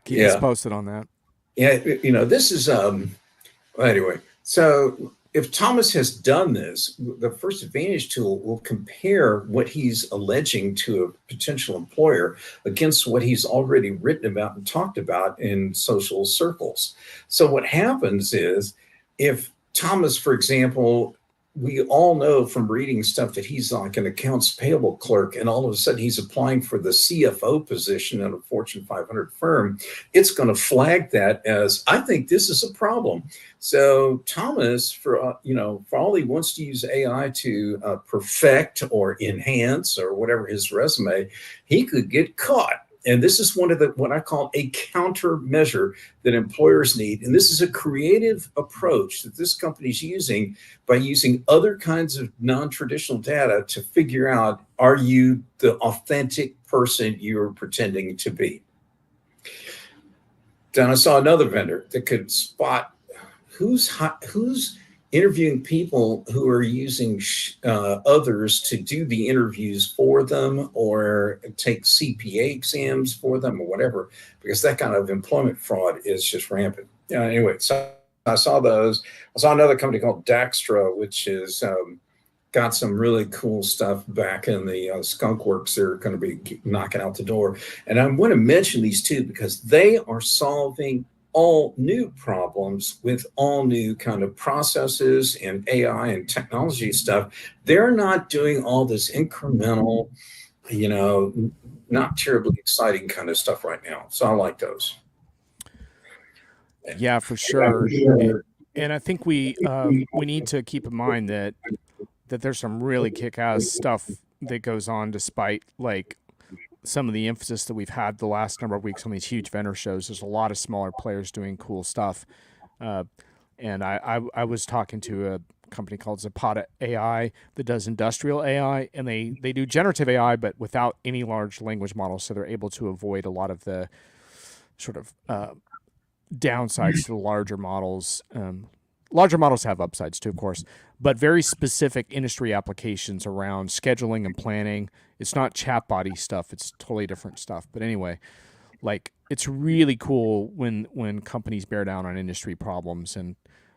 Keep us yeah, posted on that. yeah, this is anyway. So if Thomas has done this, the First Advantage tool will compare what he's alleging to a potential employer against what he's already written about and talked about in social circles. So what happens is if Thomas, for example, we all know from reading stuff that he's like an accounts payable clerk, and all of a sudden he's applying for the CFO position at a Fortune 500 firm, it's going to flag that as, I think this is a problem. So Thomas, for all he wants to use AI to perfect or enhance or whatever his resume, he could get caught. And this is one of the what I call a countermeasure that employers need. And this is a creative approach that this company is using by using other kinds of non-traditional data to figure out, are you the authentic person you're pretending to be? Then I saw another vendor that could spot who's interviewing people who are using others to do the interviews for them or take CPA exams for them or whatever, because that kind of employment fraud is just rampant. Anyway, so I saw those. I saw another company called Daxtra, which is got some really cool stuff back in the skunk works they're going to be knocking out the door. And I want to mention these two because they are solving all new problems with all new kind of processes and AI and technology stuff. They're not doing all this incremental, not terribly exciting kind of stuff right now. So I like those. Yeah, for sure. And I think we need to keep in mind that there's some really kick-ass stuff that goes on despite like some of the emphasis that we've had the last number of weeks on these huge vendor shows. There's a lot of smaller players doing cool stuff. And I was talking to a company called Zapata AI that does industrial AI, and they do generative AI, but without any large language models. So they're able to avoid a lot of the sort of downsides to the larger models. Larger models have upsides too, of course, but very specific industry applications around scheduling and planning. It's not chatbot-y stuff. It's totally different stuff. But anyway, like it's really cool when companies bear down on industry problems, and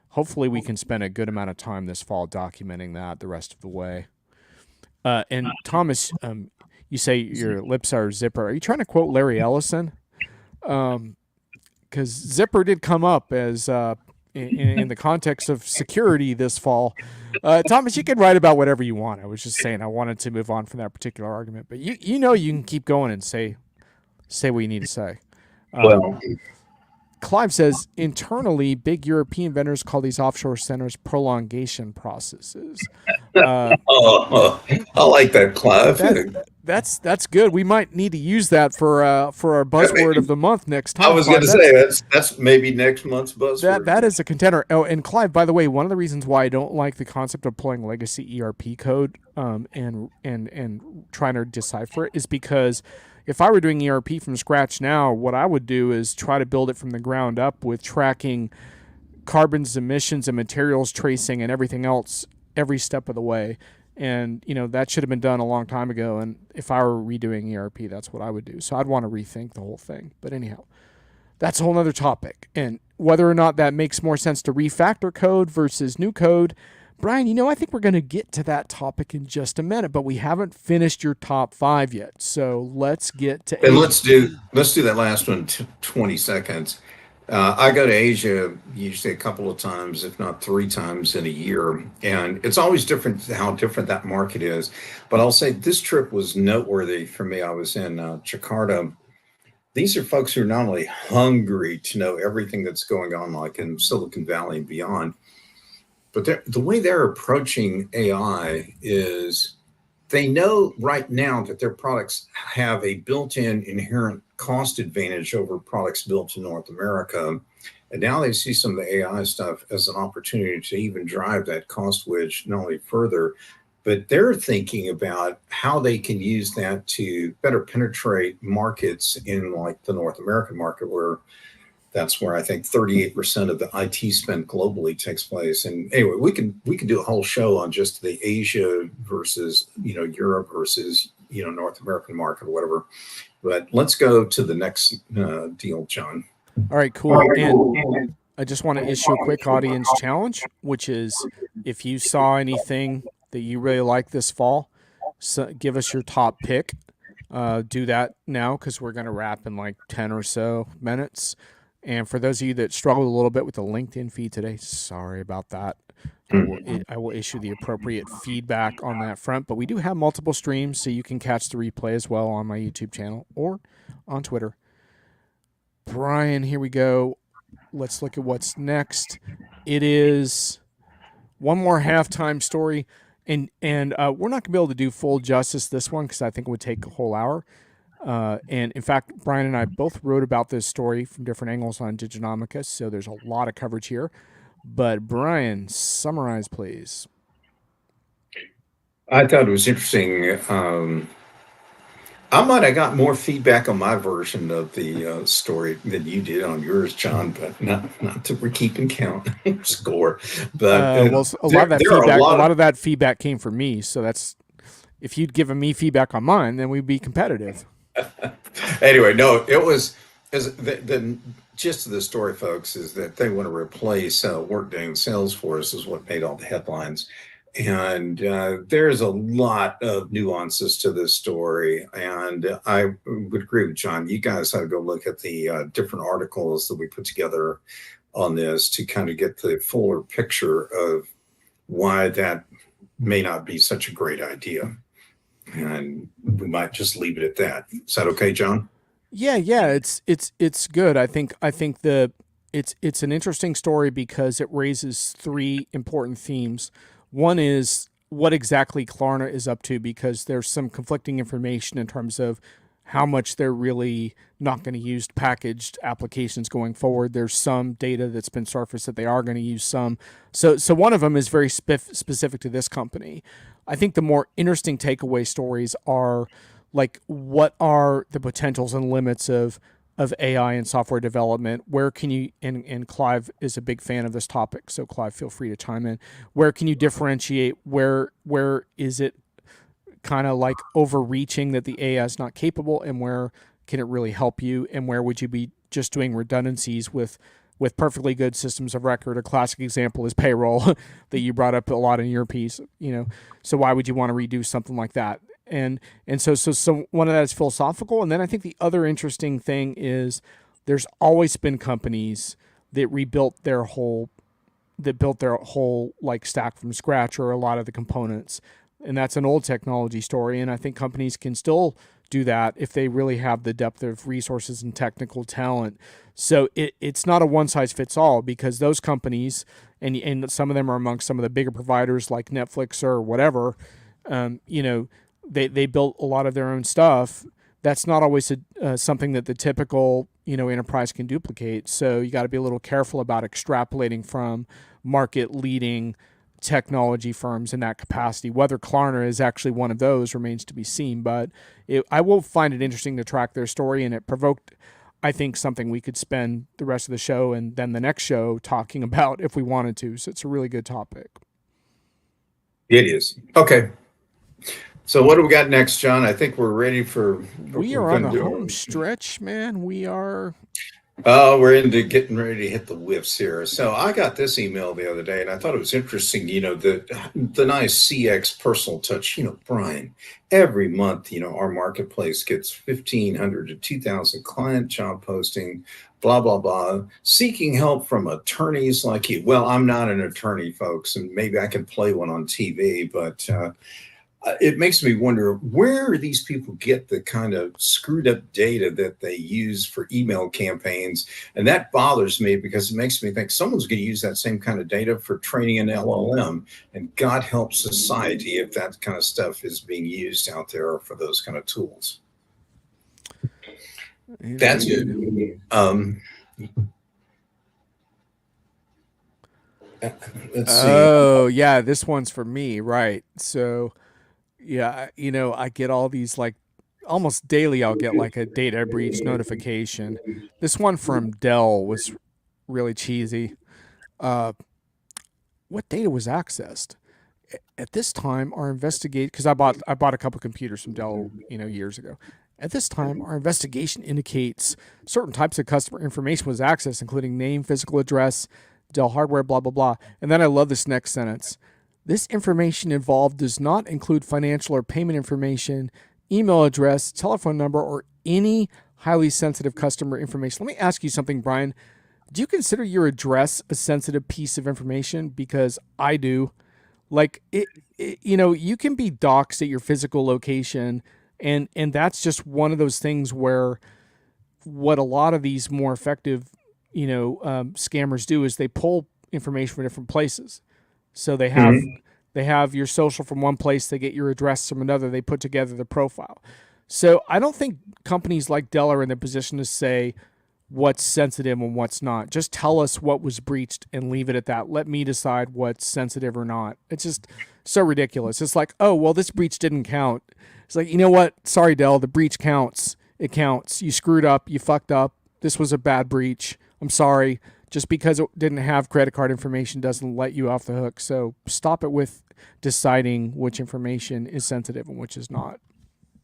hopefully we can spend a good amount of time this fall documenting that the rest of the way. And Thomas, you say your lips are zipper. Are you trying to quote Larry Ellison? Because Zipper did come up as in the context of security this fall. Thomas, you can write about whatever you want. I was just saying I wanted to move on from that particular argument, but you know you can keep going and say what you need to say. Well, Clive says internally, big European vendors call these offshore centers prolongation processes. I like that, Clive. That's good. We might need to use that for our buzzword of the month next time. I was going to say that's maybe next month's buzzword. That is a contender. Oh, and Clive, by the way, one of the reasons why I don't like the concept of pulling legacy ERP code and trying to decipher it is because if I were doing ERP from scratch now, what I would do is try to build it from the ground up with tracking carbon's emissions and materials tracing and everything else every step of the way. And, that should have been done a long time ago. And if I were redoing ERP, that's what I would do. So I'd want to rethink the whole thing. But anyhow, that's a whole other topic. And whether or not that makes more sense to refactor code versus new code, Brian, I think we're going to get to that topic in just a minute, but we haven't finished your top 5 yet. So let's get to and let's do that last one, 20 seconds. I go to Asia usually a couple of times, if not 3 times in a year. And it's always different how different that market is. But I'll say this trip was noteworthy for me. I was in Jakarta. These are folks who are not only hungry to know everything that's going on, like in Silicon Valley and beyond, but the way they're approaching AI is they know right now that their products have a built-in inherent cost advantage over products built in North America. And now they see some of the AI stuff as an opportunity to even drive that cost wedge not only further, but they're thinking about how they can use that to better penetrate markets in like the North American market, where that's where I think 38% of the IT spend globally takes place. And anyway, we can do a whole show on just the Asia versus, Europe versus, North American market or whatever. But let's go to the next deal, John. All right, cool. And I just want to issue a quick audience challenge, which is if you saw anything that you really like this fall, so give us your top pick. Do that now because we're going to wrap in like 10 or so minutes. And for those of you that struggled a little bit with the LinkedIn feed today, sorry about that. I will issue the appropriate feedback on that front. But we do have multiple streams, so you can catch the replay as well on my YouTube channel or on Twitter. Brian, here we go. Let's look at what's next. It is one more halftime story. And we're not going to be able to do full justice this one because I think it would take a whole hour. And in fact, Brian and I both wrote about this story from different angles on Diginomica, so there's a lot of coverage here. But Brian, summarize, please. I thought it was interesting. I might have got more feedback on my version of the story than you did on yours, John, but not that we're keeping count score. But a lot of that feedback came from me, so that's if you'd given me feedback on mine, then we'd be competitive. Anyway, no, it was the gist of the story, folks, is that they want to replace Workday and Salesforce is what made all the headlines. And there's a lot of nuances to this story. And I would agree with John. You guys ought to go look at the different articles that we put together on this to kind of get the fuller picture of why that may not be such a great idea. And we might just leave it at that. Is that okay, John? Yeah, it's good. I think it's an interesting story because it raises 3 important themes. One is what exactly Klarna is up to, because there's some conflicting information in terms of how much they're really not going to use packaged applications going forward. There's some data that's been surfaced that they are going to use some. So one of them is very specific to this company. I think the more interesting takeaway stories are like, what are the potentials and limits of AI and software development? Where can you, and Clive is a big fan of this topic, so Clive, feel free to chime in. Where can you differentiate? Where is it kind of like overreaching that the AI is not capable, and where can it really help you? And where would you be just doing redundancies with perfectly good systems of record? A classic example is payroll that you brought up a lot in your piece, so why would you want to redo something like that? And so one of that is philosophical. And then I think the other interesting thing is there's always been companies that rebuilt their whole that built their whole like stack from scratch or a lot of the components. And that's an old technology story. And I think companies can still do that if they really have the depth of resources and technical talent. So it's not a one size fits all, because those companies, and some of them are amongst some of the bigger providers like Netflix or whatever, you know, they built a lot of their own stuff. That's not always something that the typical, you know, enterprise can duplicate. So you got to be a little careful about extrapolating from market leading technology firms in that capacity. Whether Klarna is actually one of those remains to be seen, but I will find it interesting to track their story, and it provoked, I think, something we could spend the rest of the show and then the next show talking about if we wanted to. So it's a really good topic. It is. Okay. So what do we got next, John? I think we're ready for what We we're are on going the to home do. stretch, man. We are. We're into getting ready to hit the whiffs here. So I got this email the other day, and I thought it was interesting. You know, the nice CX personal touch. You know, Brian, every month, you know, our marketplace gets 1,500 to 2,000 client job posting, blah blah blah, seeking help from attorneys like you. Well, I'm not an attorney, folks, and maybe I can play one on TV, but it makes me wonder where these people get the kind of screwed up data that they use for email campaigns. And that bothers me because it makes me think someone's going to use that same kind of data for training an LLM. And God help society if that kind of stuff is being used out there for those kind of tools. That's good. Let's see. Oh, yeah, this one's for me, right? So, yeah, you know, I get all these like almost daily. I'll get like a data breach notification. This one from Dell was really cheesy. Uh, what data was accessed? At this time, our investigate because I bought a couple computers from Dell, you know, years ago. At this time, our investigation indicates certain types of customer information was accessed, including name, physical address, Dell hardware, blah blah blah. And then I love this next sentence. This information involved does not include financial or payment information, email address, telephone number, or any highly sensitive customer information. Let me ask you something, Brian. Do you consider your address a sensitive piece of information? Because I do. Like you know, you can be doxxed at your physical location, and that's just one of those things where what a lot of these more effective, you know, scammers do is they pull information from different places. So they have your social from one place, they get your address from another, they put together the profile. So I don't think companies like Dell are in the position to say what's sensitive and what's not. Just tell us what was breached and leave it at that. Let me decide what's sensitive or not. It's just so ridiculous. It's like, oh, well, this breach didn't count. It's like, you know what? Sorry, Dell, the breach counts. It counts. You screwed up. You fucked up. This was a bad breach. I'm sorry. Just because it didn't have credit card information doesn't let you off the hook. So stop it with deciding which information is sensitive and which is not.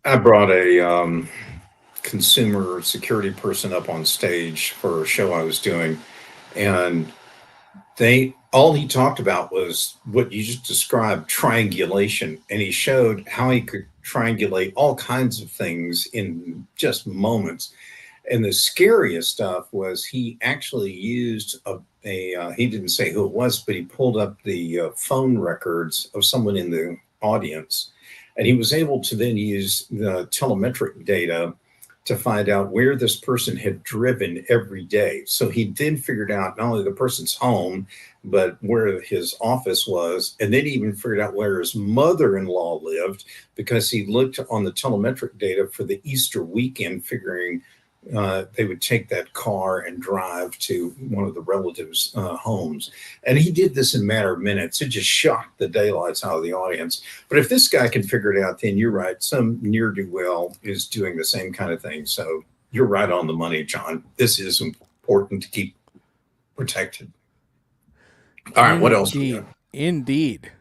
I brought a consumer security person up on stage for a show I was doing, and they all he talked about was what you just described, triangulation, and he showed how he could triangulate all kinds of things in just moments. And the scariest stuff was he actually used he didn't say who it was, but he pulled up the phone records of someone in the audience, and he was able to then use the telemetric data to find out where this person had driven every day. So he then figured out not only the person's home, but where his office was. And then he even figured out where his mother-in-law lived because he looked on the telemetric data for the Easter weekend, figuring they would take that car and drive to one of the relatives' homes. And he did this in a matter of minutes. It just shocked the daylights out of the audience. But if this guy can figure it out, then you're right. Some ne'er-do-well is doing the same kind of thing. So you're right on the money, John. This is important to keep protected. All right, what else we got? Indeed.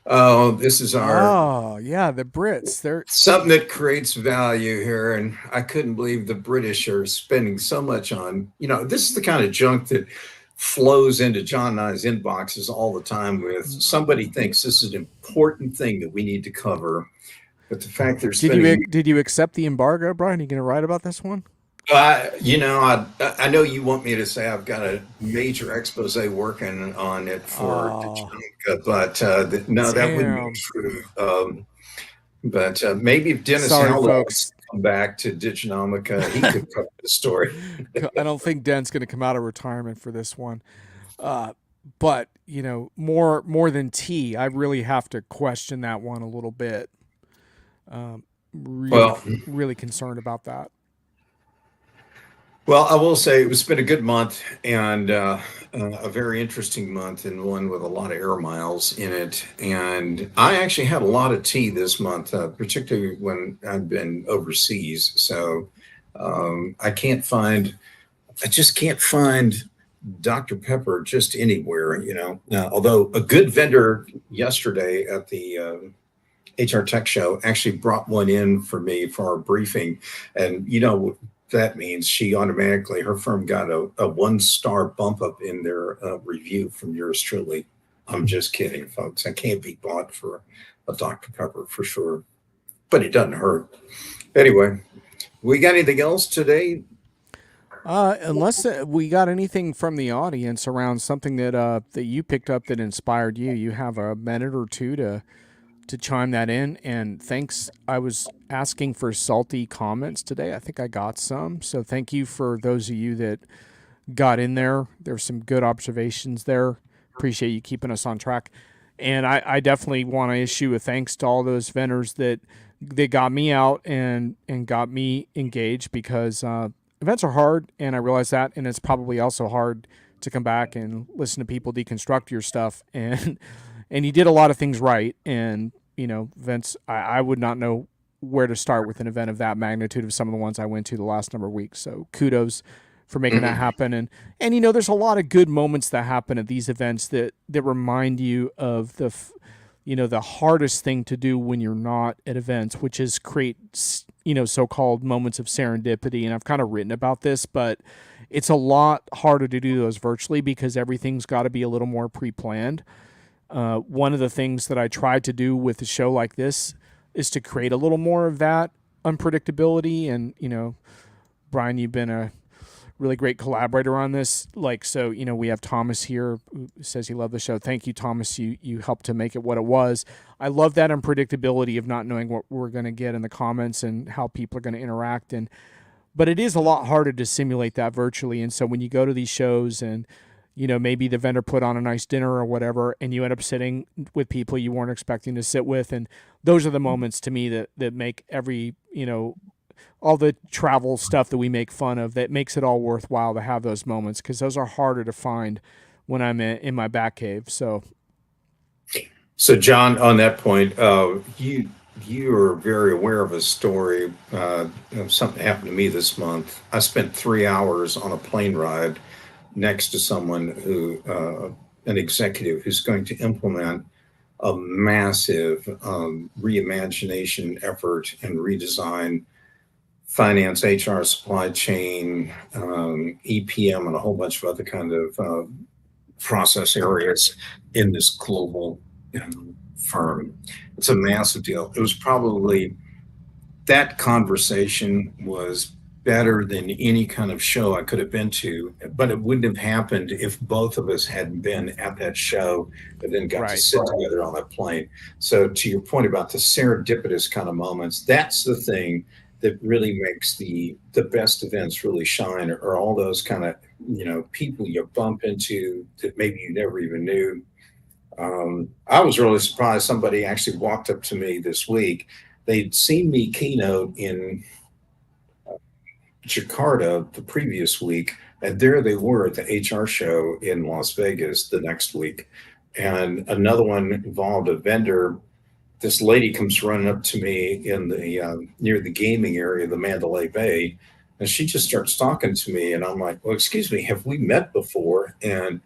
Oh, this is our Oh, yeah, the Brits. They're something that creates value here. And I couldn't believe the British are spending so much on, you know, this is the kind of junk that flows into John and I's inboxes all the time with somebody thinks this is an important thing that we need to cover. But the fact they're spending. Did you accept the embargo, Brian? Are you going to write about this one? I know you want me to say I've got a major expose working on it for Oh, Dajonica, but no, that wouldn't be damn. true. But maybe if Dennis Sorry, Howell wants folks. to come back to Diginomica, he could cover the story. I don't think Den's going to come out of retirement for this one. Uh, but more than tea, I really have to question that one a little bit. Really, Well, really concerned about that. Well, I will say it's been a good month and a very interesting month, and one with a lot of air miles in it. And I actually had a lot of tea this month, particularly when I've been overseas. So I can't find, I just can't find Dr. Pepper just anywhere, although a good vendor yesterday at the HR Tech Show actually brought one in for me for our briefing. And that means she automatically, her firm got a 1-star bump up in their review from yours truly. I'm just kidding, folks. I can't be bought for a Dr. Pepper for sure, but it doesn't hurt. Anyway, we got anything else today? Unless we got anything from the audience around something that you picked up that inspired you, you have a minute or two to chime that in. And thanks. I was asking for salty comments today. I think I got some. So thank you for those of you that got in there. There's some good observations there. Appreciate you keeping us on track. And I definitely want to issue a thanks to all those vendors that got me out and got me engaged, because events are hard, and I realize that, and it's probably also hard to come back and listen to people deconstruct your stuff, and you did a lot of things right. And events, I would not know where to start with an event of that magnitude of some of the ones I went to the last number of weeks. So kudos for making that Mhm. happen. And there's a lot of good moments that happen at these events that remind you of the hardest thing to do when you're not at events, which is create so-called moments of serendipity. And I've kind of written about this, but it's a lot harder to do those virtually because everything's got to be a little more pre-planned. One of the things that I tried to do with a show like this is to create a little more of that unpredictability. And Brian, you've been a really great collaborator on this. So we have Thomas here who says he loved the show. Thank you, Thomas. You helped to make it what it was. I love that unpredictability of not knowing what we're going to get in the comments and how people are going to interact. But it is a lot harder to simulate that virtually. And so when you go to these shows and maybe the vendor put on a nice dinner or whatever, and you end up sitting with people you weren't expecting to sit with, and those are the moments to me that make every all the travel stuff that we make fun of, that makes it all worthwhile to have those moments, because those are harder to find when I'm in my back cave. So, John, on that point, you are very aware of a story. Of something happened to me this month. I spent 3 hours on a plane ride next to someone an executive who's going to implement a massive reimagination effort and redesign finance, HR, supply chain, EPM, and a whole bunch of other kind of process areas in this global firm. It's a massive deal. It was probably that conversation was better than any kind of show I could have been to, but it wouldn't have happened if both of us hadn't been at that show and then got to Right. sit together on that plane. So, to your point about the serendipitous kind of moments, that's the thing that really makes the best events really shine, or all those kind of people you bump into that maybe you never even knew. I was really surprised. Somebody actually walked up to me this week. They'd seen me keynote in Jakarta the previous week, and there they were at the HR show in Las Vegas the next week. And another one involved a vendor. This lady comes running up to me in the near the gaming area of the Mandalay Bay, and she just starts talking to me, and I'm like, "Well, excuse me, have we met before?" And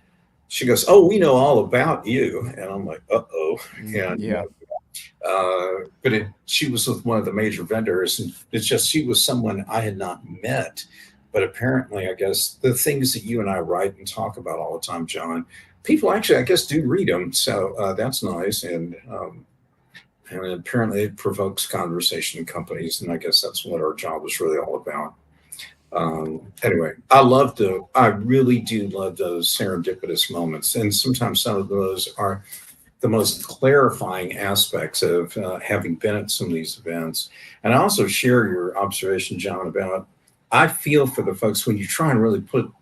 she goes, "Oh, we know all about you," and I'm like, "Uh oh," and Yeah. she was with one of the major vendors, and it's just she was someone I had not met. But apparently, I guess the things that you and I write and talk about all the time, John, people actually, I guess, do read them. So that's nice. And apparently, it provokes conversation in companies. And I guess that's what our job is really all about. Anyway, I really do love those serendipitous moments. And sometimes some of those are the most clarifying aspects of having been at some of these events. And I also share your observation, John, about I feel for the folks when you try and really put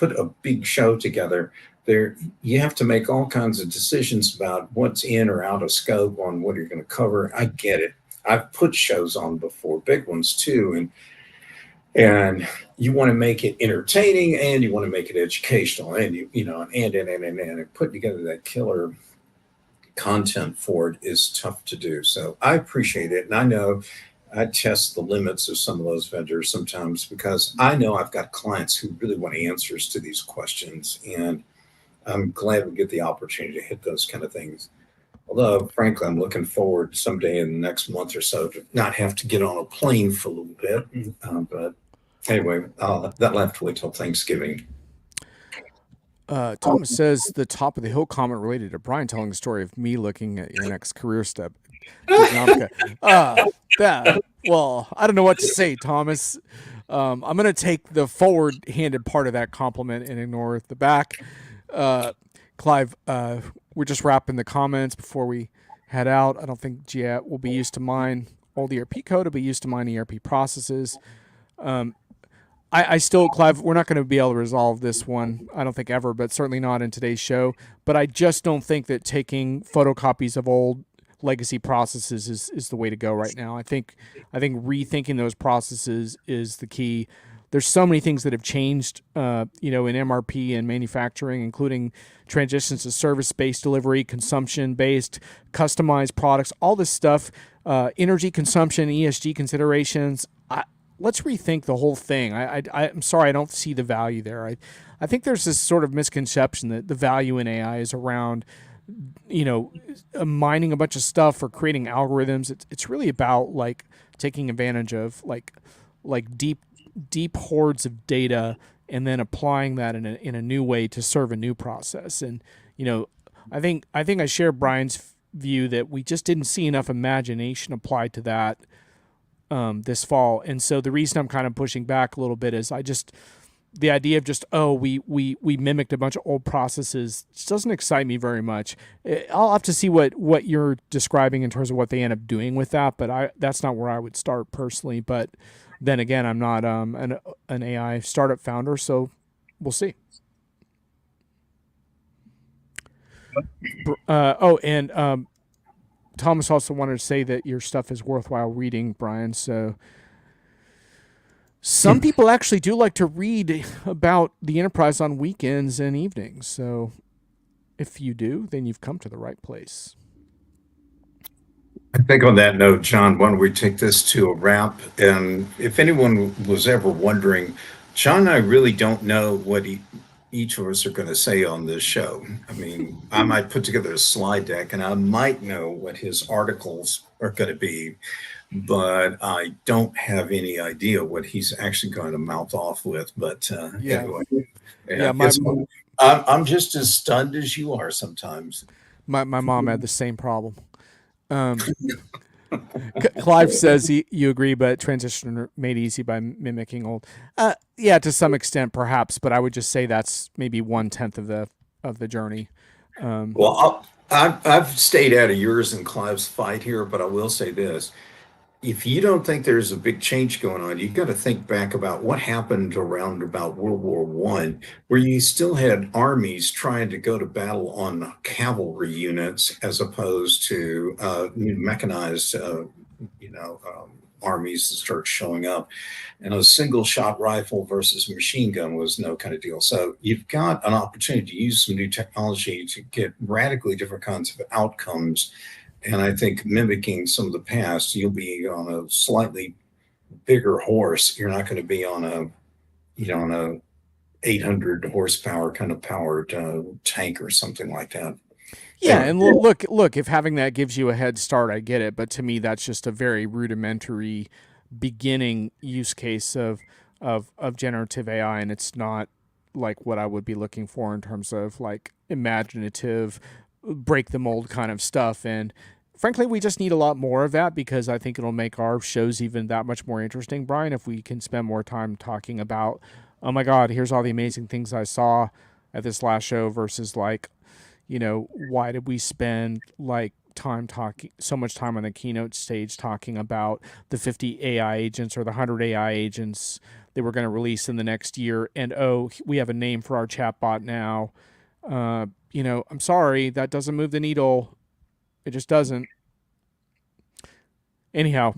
a big show together. There, you have to make all kinds of decisions about what's in or out of scope on what you're going to cover. I get it. I've put shows on before, big ones too, and you want to make it entertaining and you want to make it educational, and and putting together that killer content for it is tough to do. So I appreciate it. And I know I test the limits of some of those vendors sometimes because I know I've got clients who really want answers to these questions. And I'm glad we get the opportunity to hit those kind of things. Although, frankly, I'm looking forward someday in the next month or so to not have to get on a plane for a little bit. But anyway, that left to wait till Thanksgiving. Thomas says the top of the hill comment related to Brian telling the story of me looking at your next career step. Well, I don't know what to say, Thomas. I'm going to take the forward-handed part of that compliment and ignore the back. Clive, we're just wrapping the comments before we head out. I don't think Giat will be used to mine old ERP code. Will be used to mine ERP processes. I still, Clive, we're not going to be able to resolve this one, I don't think ever, but certainly not in today's show. But I just don't think that taking photocopies of old legacy processes is the way to go right now. I think rethinking those processes is the key. There's so many things that have changed, in MRP and manufacturing, including transitions to service-based delivery, consumption-based, customized products, all this stuff, energy consumption, ESG considerations. Let's rethink the whole thing. I'm sorry, I don't see the value there. I think there's this sort of misconception that the value in AI is around, mining a bunch of stuff or creating algorithms. It's really about like taking advantage of like deep hordes of data and then applying that in a new way to serve a new process. And I think I share Brian's view that we just didn't see enough imagination applied to that this fall. And so the reason I'm kind of pushing back a little bit is the idea of just, we mimicked a bunch of old processes just doesn't excite me very much. I'll have to see what you're describing in terms of what they end up doing with that, but that's not where I would start personally. But then again, I'm not an AI startup founder, so we'll see. Thomas also wanted to say that your stuff is worthwhile reading, Brian. So some people actually do like to read about the enterprise on weekends and evenings. So if you do, then you've come to the right place. I think on that note, John, why don't we take this to a wrap? And if anyone was ever wondering, John and I really don't know what each of us are going to say on this show. I mean, I might put together a slide deck and I might know what his articles are going to be, but I don't have any idea what he's actually going to mouth off with. But anyway, I'm just as stunned as you are sometimes. My mom had the same problem. Clive says you agree, but transition made easy by mimicking old. Yeah, to some extent, perhaps, but I would just say that's maybe 1/10 of the journey. Well, I've stayed out of yours and Clive's fight here, but I will say this: if you don't think there's a big change going on, you've got to think back about what happened around about World War I, where you still had armies trying to go to battle on cavalry units as opposed to mechanized, armies that start showing up. And a single shot rifle versus machine gun was no kind of deal. So you've got an opportunity to use some new technology to get radically different kinds of outcomes. And I think mimicking some of the past, you'll be on a slightly bigger horse. You're not going to be on a 800 horsepower kind of powered tank or something like that. Yeah, and look, if having that gives you a head start, I get it. But to me, that's just a very rudimentary beginning use case of generative AI, and it's not like what I would be looking for in terms of like imaginative, break the mold kind of stuff. And frankly, we just need a lot more of that because I think it'll make our shows even that much more interesting, Brian, if we can spend more time talking about, oh my God, here's all the amazing things I saw at this last show versus like, why did we spend like time talking so much time on the keynote stage talking about the 50 AI agents or the 100 AI agents that we're going to release in the next year, and oh, we have a name for our chatbot now. I'm sorry, that doesn't move the needle. It just doesn't. Anyhow,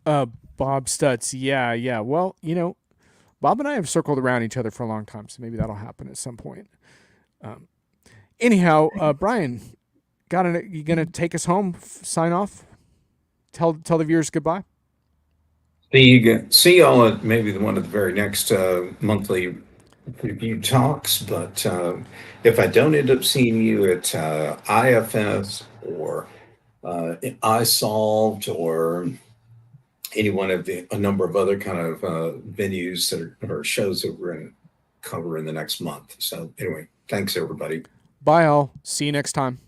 uh, Bob Stutz, yeah. Well, Bob and I have circled around each other for a long time, so maybe that'll happen at some point. Um, anyhow, Brian, you gonna take us home? Sign off. Tell the viewers goodbye. See y'all at maybe the one of the very next monthly review talks. But if I don't end up seeing you at IFS or iSolved or any one of a number of other kind of venues that are shows that we're going to cover in the next month. So anyway, thanks everybody. Bye all. See you next time.